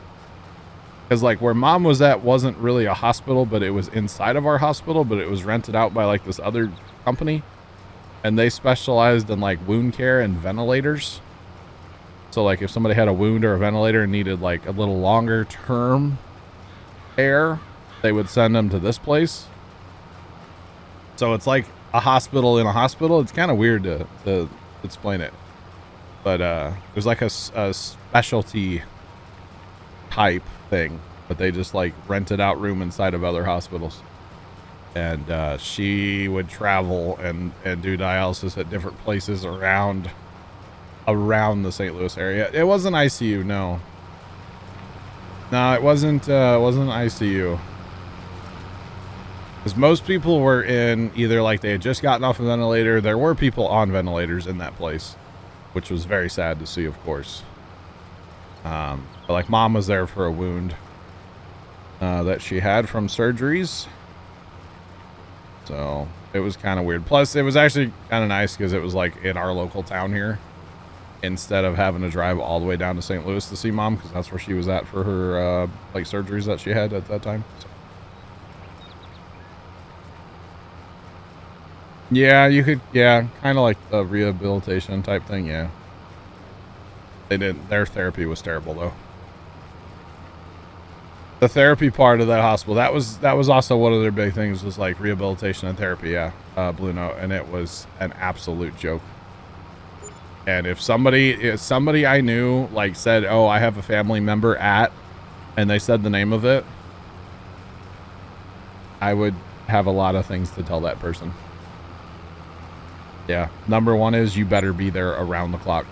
because like where mom was at wasn't really a hospital, but it was inside of our hospital, but it was rented out by like this other company, and they specialized in like wound care and ventilators. So like if somebody had a wound or a ventilator and needed like a little longer term care, they would send them to this place. So it's like a hospital in a hospital. It's kind of weird to explain it, but there's like a specialty type thing, but they just like rented out room inside of other hospitals. And she would travel and do dialysis at different places around the St. Louis area. It wasn't ICU, no, it wasn't ICU. Because most people were in either like they had just gotten off a ventilator. There were people on ventilators in that place, which was very sad to see, of course. But like mom was there for a wound that she had from surgeries. So it was kind of weird. Plus, it was actually kind of nice because it was like in our local town here, instead of having to drive all the way down to St. Louis to see mom, because that's where she was at for her like surgeries that she had at that time. So. Yeah, you could, yeah, kind of like a rehabilitation type thing, yeah. They didn't, their therapy was terrible though. The therapy part of that hospital, that was also one of their big things, was like rehabilitation and therapy, yeah, Blue Note, and it was an absolute joke. And if somebody I knew like said, oh, I have a family member at, and they said the name of it, I would have a lot of things to tell that person. Yeah, number one is you better be there around the clock,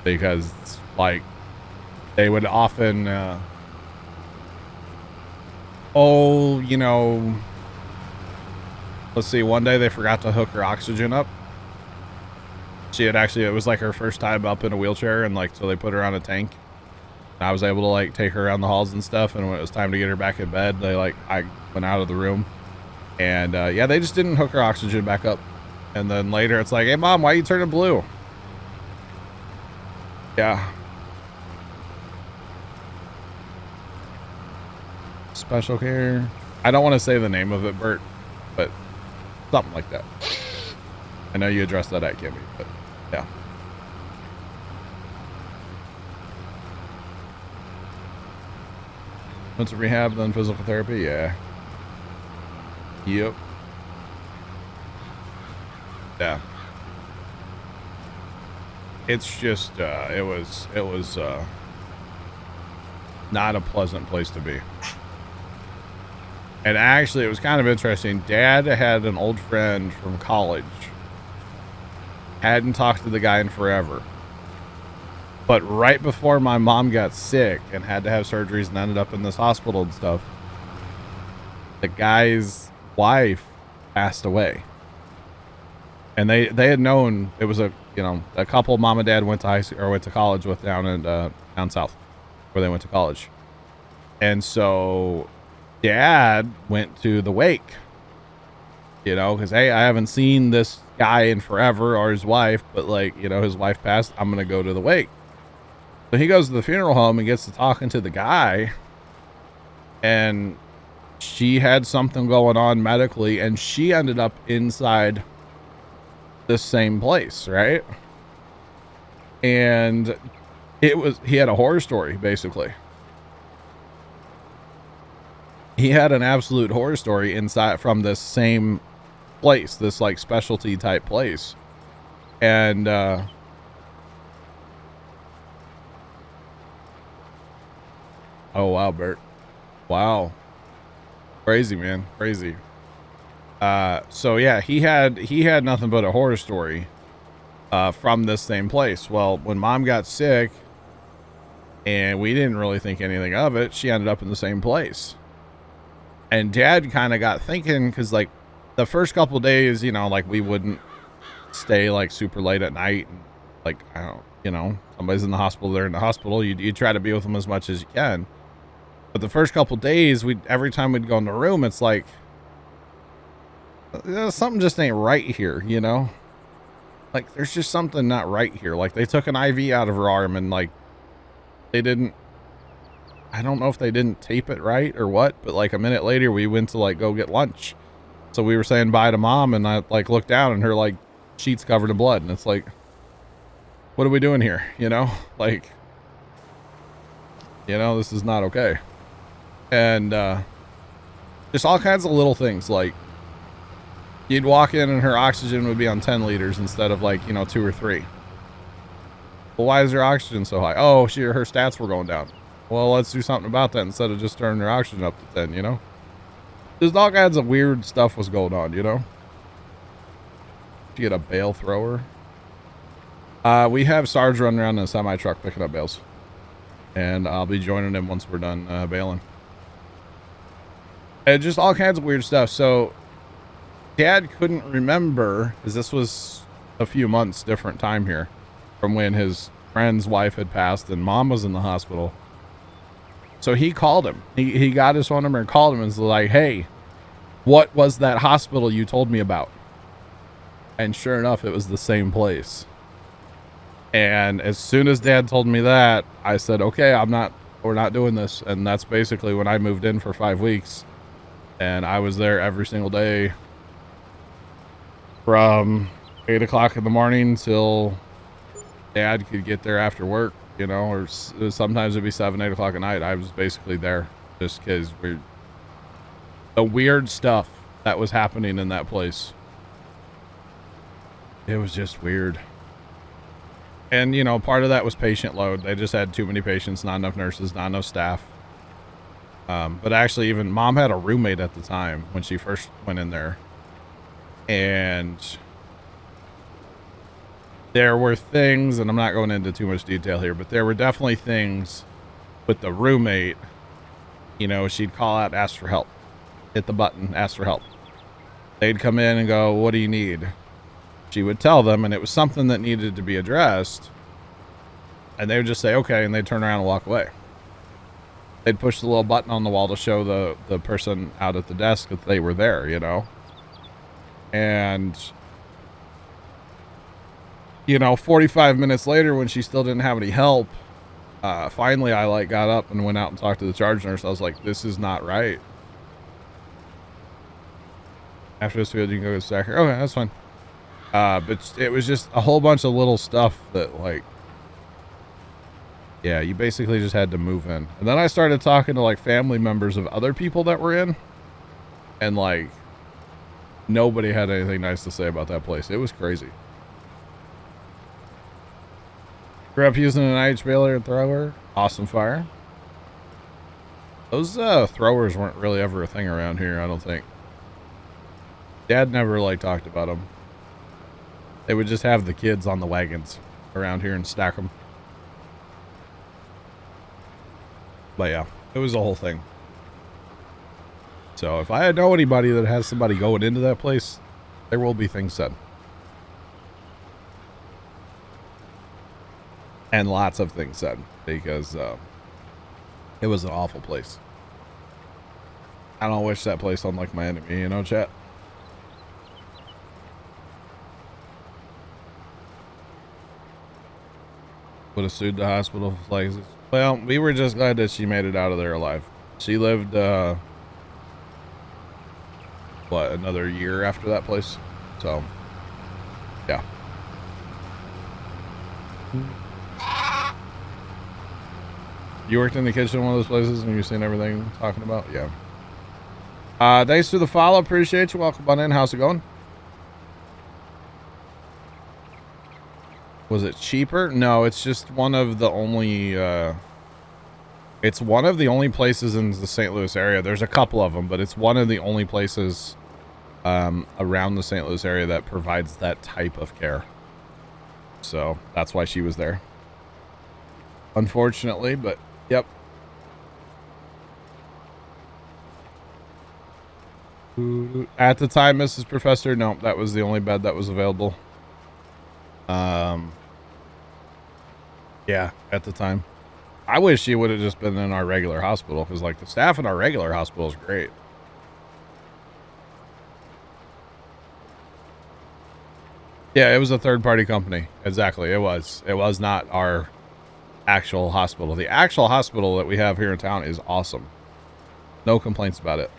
because like they would often oh, you know, let's see, one day they forgot to hook her oxygen up. She had actually, it was like her first time up in a wheelchair, and like so they put her on a tank, and I was able to like take her around the halls and stuff, and when it was time to get her back in bed, I went out of the room. And yeah, they just didn't hook her oxygen back up. And then later it's like, hey mom, why are you turning blue? Yeah. Special care. I don't want to say the name of it, Bert, but something like that. I know you addressed that at Kimmy, but yeah. Went to rehab, then physical therapy, yeah. Yep. Yeah. It's just it was not a pleasant place to be. And actually it was kind of interesting. Dad had an old friend from college. Hadn't talked to the guy in forever. But right before my mom got sick and had to have surgeries and ended up in this hospital and stuff, the guy's wife passed away. And they had known, it was a couple mom and dad went to high school or went to college with down in down south where they went to college. And so dad went to the wake, you know, because hey, I haven't seen this guy in forever, or his wife, but like, you know, his wife passed, I'm gonna go to the wake. So he goes to the funeral home and gets to talking to the guy, and she had something going on medically, and she ended up inside this same place, right? And he had a horror story, basically. He had an absolute horror story inside from this same place, this like specialty type place. And oh wow, Bert, wow, crazy, man, crazy. So yeah, he had nothing but a horror story from this same place. Well, when mom got sick and we didn't really think anything of it, she ended up in the same place. And dad kind of got thinking, because like the first couple of days, you know, like we wouldn't stay like super late at night, and like, I don't, you know, somebody's in the hospital, they're in the hospital, you try to be with them as much as you can. But the first couple days, every time we'd go in the room, it's like, something just ain't right here, you know? Like, there's just something not right here. Like, they took an IV out of her arm and, like, they didn't, I don't know if they didn't tape it right or what, but, like, a minute later, we went to, like, go get lunch. So we were saying bye to mom, and I, like, looked down, and her, like, sheets covered in blood. And it's like, what are we doing here? You know? Like, you know, this is not okay. And, just all kinds of little things, like, you'd walk in and her oxygen would be on 10 liters instead of, like, you know, 2 or 3. Well, why is her oxygen so high? Oh, her stats were going down. Well, let's do something about that instead of just turning her oxygen up to 10, you know? There's all kinds of weird stuff was going on, you know? You get a bale thrower. We have Sarge running around in a semi-truck picking up bales. And I'll be joining him once we're done baling. And just all kinds of weird stuff. So, Dad couldn't remember, because this was a few months different time here, from when his friend's wife had passed and Mom was in the hospital. So he called him. He got his phone number and called him and was like, hey, what was that hospital you told me about? And sure enough, it was the same place. And as soon as Dad told me that, I said, okay, we're not doing this. And that's basically when I moved in for 5 weeks. And I was there every single day from 8 o'clock in the morning till Dad could get there after work, you know, or sometimes it'd be 7, 8 o'clock at night. I was basically there just because the weird stuff that was happening in that place. It was just weird. And, you know, part of that was patient load. They just had too many patients, not enough nurses, not enough staff. But actually, even Mom had a roommate at the time when she first went in there. And there were things, and I'm not going into too much detail here, but there were definitely things with the roommate. You know, she'd call out, ask for help, hit the button, ask for help. They'd come in and go, what do you need? She would tell them, and it was something that needed to be addressed. And they would just say, okay, and they'd turn around and walk away. They'd push the little button on the wall to show the person out at the desk that they were there, you know? And, you know, 45 minutes later when she still didn't have any help, finally I, like, got up and went out and talked to the charge nurse. I was like, this is not right. After this field, you can go to the stacker. Okay, that's fine. But it was just a whole bunch of little stuff that, like, yeah, you basically just had to move in. And then I started talking to, like, family members of other people that were in, and, like, nobody had anything nice to say about that place. It was crazy. Grew up using an IH baler and thrower. Awesome fire. Those throwers weren't really ever a thing around here, I don't think. Dad never, like, talked about them. They would just have the kids on the wagons around here and stack them. But yeah, it was a whole thing. So if I know anybody that has somebody going into that place, there will be things said. And lots of things said, because it was an awful place. I don't wish that place on like my enemy, you know, chat? Would have sued the hospital for flags. Well, we were just glad that she made it out of there alive. She lived, what, another year after that place? So, yeah. You worked in the kitchen in one of those places and you've seen everything I'm talking about? Yeah. Thanks for the follow. Appreciate you. Welcome on in. How's it going? Was it cheaper? No, it's just one of the only, it's one of the only places in the St. Louis area. There's a couple of them, but it's one of the only places around the St. Louis area that provides that type of care. So that's why she was there. Unfortunately, but yep. At the time, Mrs. Professor, no, that was the only bed that was available. Yeah, at the time. I wish she would have just been in our regular hospital, because like the staff in our regular hospital is great. Yeah, it was a third-party company. Exactly, it was. It was not our actual hospital. The actual hospital that we have here in town is awesome. No complaints about it.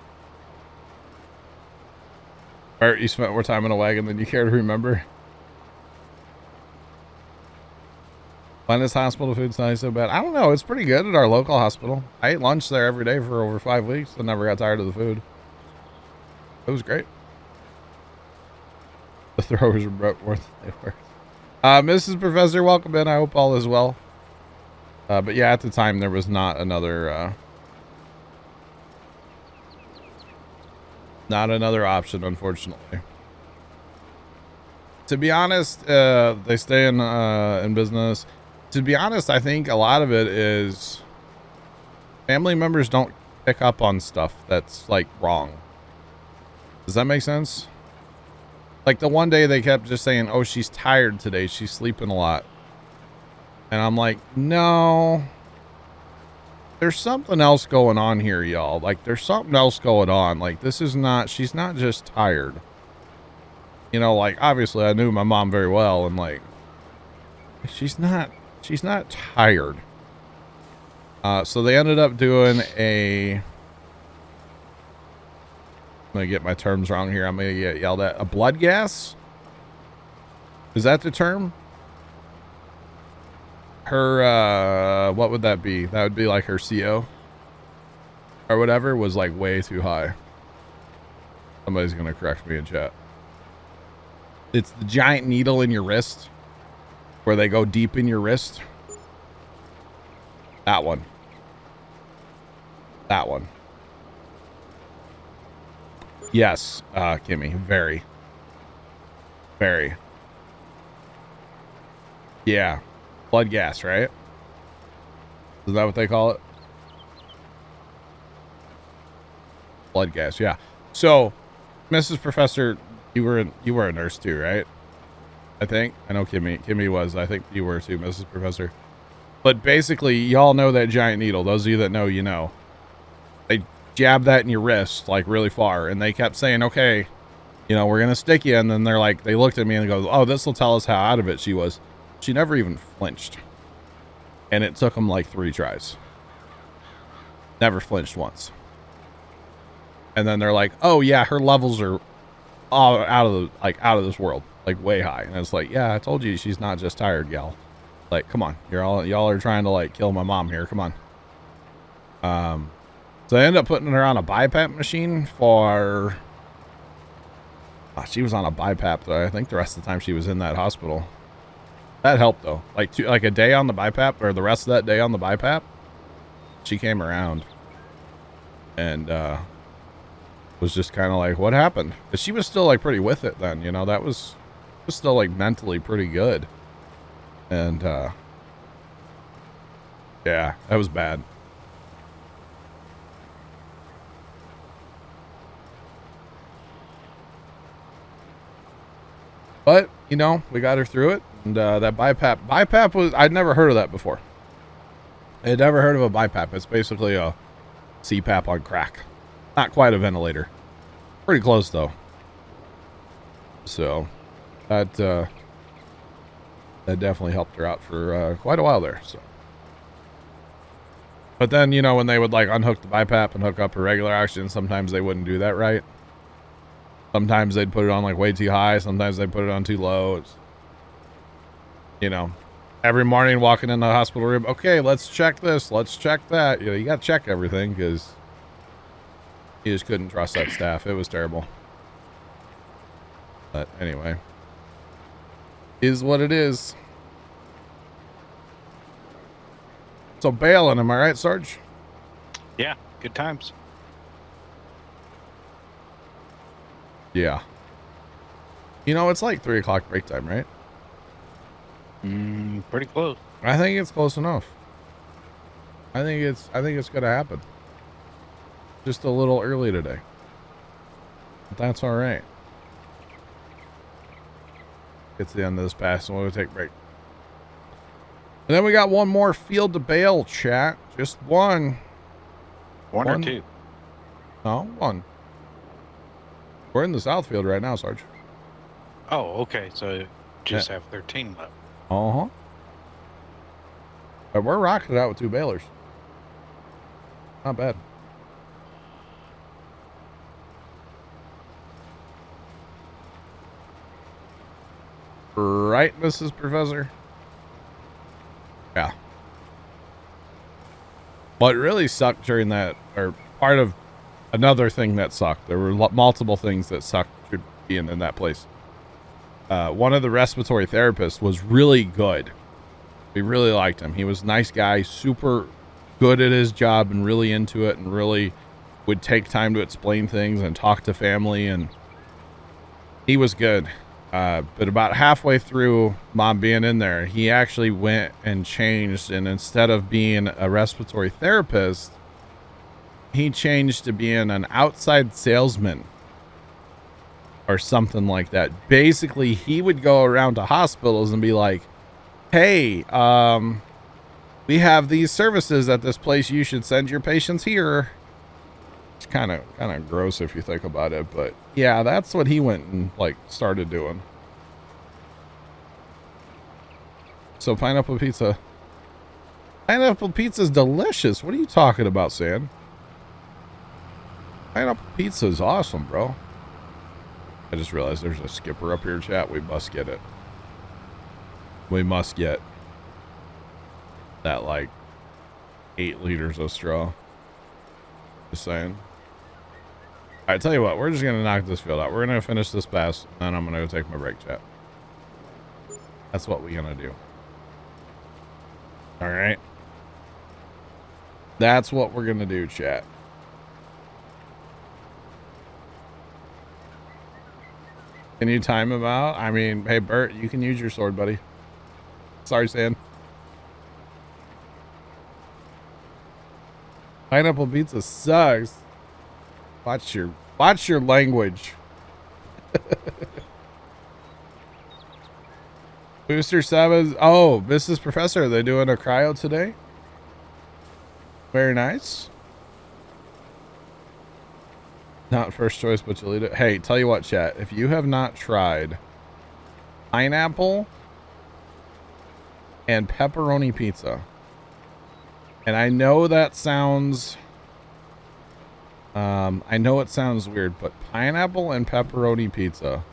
Bert, you spent more time in a wagon than you care to remember. Why this hospital food's not so bad? I don't know. It's pretty good at our local hospital. I ate lunch there every day for over 5 weeks and never got tired of the food. It was great. The throwers were more than they were. Mrs. Professor, welcome in. I hope all is well. But yeah, at the time there was not another option, unfortunately. To be honest, they stay in business. To be honest, I think a lot of it is family members don't pick up on stuff that's like wrong. Does that make sense? Like the one day they kept just saying, oh, she's tired today, she's sleeping a lot. And I'm like, no, there's something else going on here, y'all. Like there's something else going on. Like this is not, she's not just tired. You know, like obviously I knew my mom very well, and like she's not tired. So they ended up doing I'm gonna get my terms wrong here. I'm gonna get yelled at. A blood gas? Is that the term? Her, what would that be? That would be like her CO or whatever was like way too high. Somebody's gonna correct me in chat. It's the giant needle in your wrist where they go deep in your wrist. That one. That one. Yes, Kimmy. Very. Very. Yeah. Blood gas, right? Is that what they call it? Blood gas, yeah. So, Mrs. Professor, you were a nurse too, right? I think. I know Kimmy was. I think you were too, Mrs. Professor. But basically, y'all know that giant needle. Those of you that know, you know. They jab that in your wrist, like really far. And they kept saying, okay, you know, we're going to stick you. And then they're like, they looked at me and go, oh, this will tell us how out of it she was. She never even flinched. And it took them like 3 tries. Never flinched once. And then they're like, oh yeah, her levels are all out of this world, like way high. And it's like, yeah, I told you she's not just tired, y'all. Like, come on, y'all are trying to like kill my mom here. Come on. So I ended up putting her on a BiPAP machine for. She was on a BiPAP though. I think the rest of the time she was in that hospital. That helped though. Like a day on the BiPAP, or the rest of that day on the BiPAP, she came around and was just kind of like, what happened? But she was still like pretty with it then, you know. That was still like mentally pretty good. And yeah, that was bad. But you know, we got her through it. And that BiPAP was, I'd never heard of that before. I had never heard of a BiPAP. It's basically a CPAP on crack. Not quite a ventilator. Pretty close though. So that definitely helped her out for quite a while there. So, but then, you know, when they would like unhook the BiPAP and hook up her regular oxygen, sometimes they wouldn't do that right. Sometimes they'd put it on like way too high. Sometimes they'd put it on too low. It's, you know, every morning walking in the hospital room, okay, let's check this, let's check that. You know, you got to check everything because you just couldn't trust that staff. It was terrible. But anyway, is what it is. So bailing, am I right, Sarge? Yeah, good times. Yeah. You know, it's like 3 o'clock break time, right? Pretty close. I think it's close enough. I think it's gonna happen. Just a little early today. But that's all right. It's the end of this pass, and we'll take a break. And then we got one more field to bail, chat. Just one. One or two? No, one. We're in the south field right now, Sarge. Oh, okay. So just have 13 left. Uh-huh. But we're rocking it out with 2 balers. Not bad. Right, Mrs. Professor? Yeah. What really sucked during that, or part of another thing that sucked, there were multiple things that sucked being in that place. One of the respiratory therapists was really good. We really liked him. He was a nice guy, super good at his job and really into it, and really would take time to explain things and talk to family, and he was good. But about halfway through Mom being in there, he actually went and changed, and instead of being a respiratory therapist, he changed to being an outside salesman or something like that. Basically, he would go around to hospitals and be like, hey, we have these services at this place. You should send your patients here. It's kind of gross if you think about it, but yeah, that's what he went and like started doing. So pineapple pizza. Pineapple pizza is delicious. What are you talking about, Sam? Pineapple pizza is awesome, bro. I just realized there's a skipper up here, chat. We must get it. We must get that like 8 liters of straw. Just saying. I tell you what, we're just gonna knock this field out. We're gonna finish this pass, and then I'm gonna go take my break, chat. That's what we're gonna do. All right. That's what we're gonna do, chat. Can you time him out? I mean, hey, Bert, you can use your sword, buddy. Sorry, Stan. Pineapple pizza sucks. Watch your language. Booster 7. Oh, Mrs. Professor, are they doing a cryo today? Very nice. Not first choice, but you'll eat it. Hey, tell you what, chat. If you have not tried pineapple and pepperoni pizza, and I know that sounds... I know it sounds weird, but pineapple and pepperoni pizza,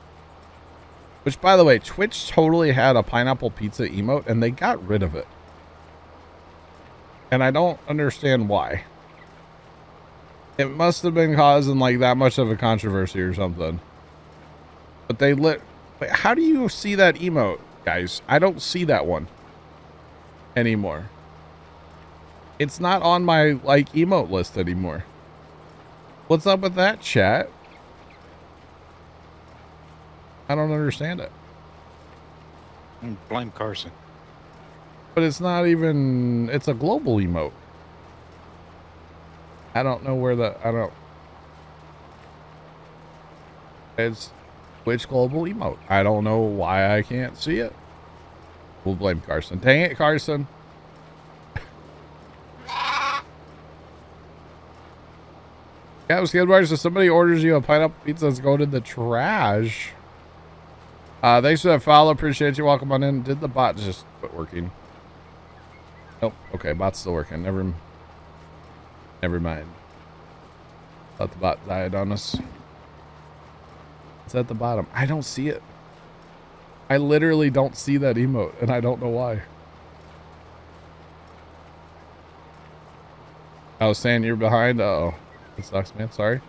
which by the way, Twitch totally had a pineapple pizza emote and they got rid of it. And I don't understand why. It must have been causing like that much of a controversy or something. But they wait, how do you see that emote, guys? I don't see that one anymore. It's not on my like emote list anymore. What's up with that, chat? I don't understand it. Blame Carson. But it's not even, it's a global emote. I don't know where it's which global emote. I don't know why I can't see it. We'll blame Carson. Dang it, Carson. Yeah, Skidwires, if somebody orders you a pineapple pizza, it's going in the trash. Thanks for that follow. Appreciate you. Welcome on in. Did the bot just quit working? Nope. Okay, bot's still working. Never mind. Thought the bot died on us. It's at the bottom. I don't see it. I literally don't see that emote, and I don't know why. I was saying you're behind. Uh-oh. It sucks, man. Sorry.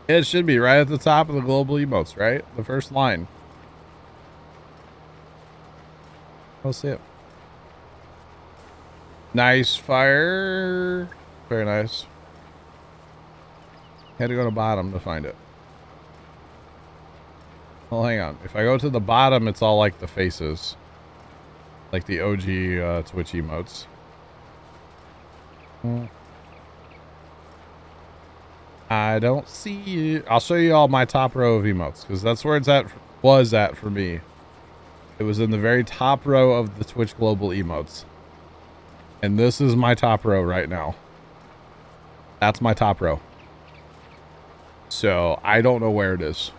It should be right at the top of the global emotes, right? The first line. I'll see it. Nice fire. Very nice. Had to go to bottom to find it. Well, hang on. If I go to the bottom, it's all like the faces. Like the OG Twitch emotes. I don't see it. I'll show you all my top row of emotes because that's where it's at. Was at for me. It was in the very top row of the Twitch Global emotes. And this is my top row right now. That's my top row. So I don't know where it is.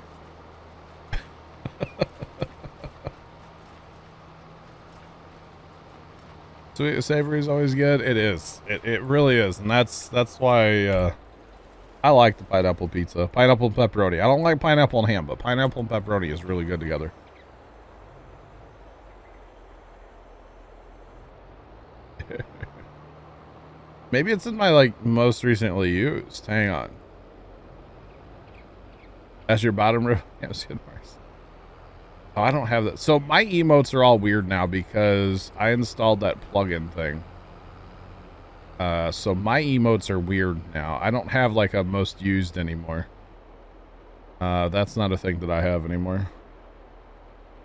Sweet and savory is always good. It is. It really is. And that's why I like the pineapple pizza. Pineapple and pepperoni. I don't like pineapple and ham, but pineapple and pepperoni is really good together. Maybe it's in my like most recently used. Hang on. That's your bottom row. Yeah, oh, I don't have that. So my emotes are all weird now because I installed that plugin thing. So my emotes are weird now. I don't have like a most used anymore. That's not a thing that I have anymore.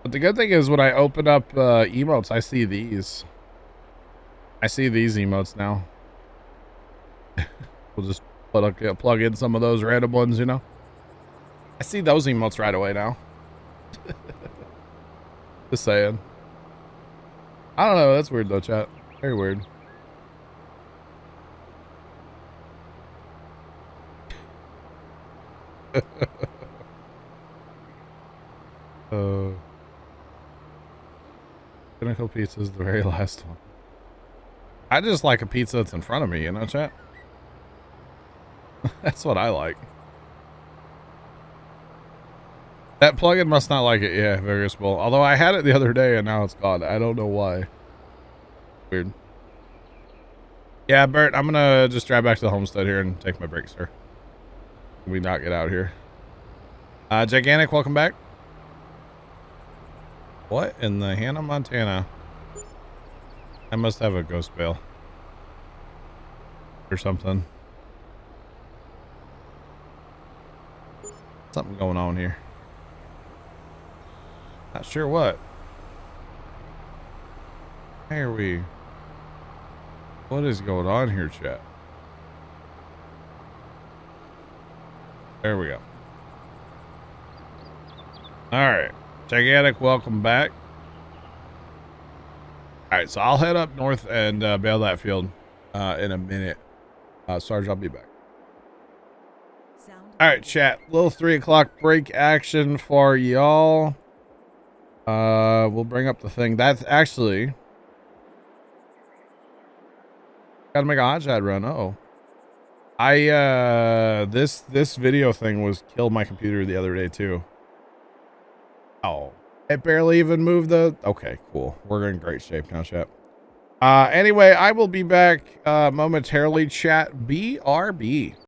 But the good thing is when I open up emotes, I see these. I see these emotes now. We'll just plug in some of those random ones, you know. I see those emotes right away now. Just saying. I don't know. That's weird though, chat. Very weird. Pinnacle pizza is the very last one. I just like a pizza that's in front of me, you know, chat. That's what I like. That plugin must not like it. Yeah, very small. Although I had it the other day and now it's gone. I don't know why. Weird. Yeah, Bert, I'm gonna just drive back to the homestead here and take my break, sir. We not get out here. Gigantic, welcome back. What in the Hannah, Montana? I must have a ghost bale. Or something. Something going on here. Not sure what. Where are we? What is going on here, chat? There we go. Alright. Gigantic, welcome back. Alright, so I'll head up north and bail that field in a minute. Sarge, I'll be back. Alright, chat. Little 3 o'clock break action for y'all. We'll bring up the thing. That's actually... Gotta make a hot shot run. Uh-oh. This video thing killed my computer the other day too. Oh, it barely even moved the... Okay, cool. We're in great shape now, chat. Anyway, I will be back momentarily, chat. BRB.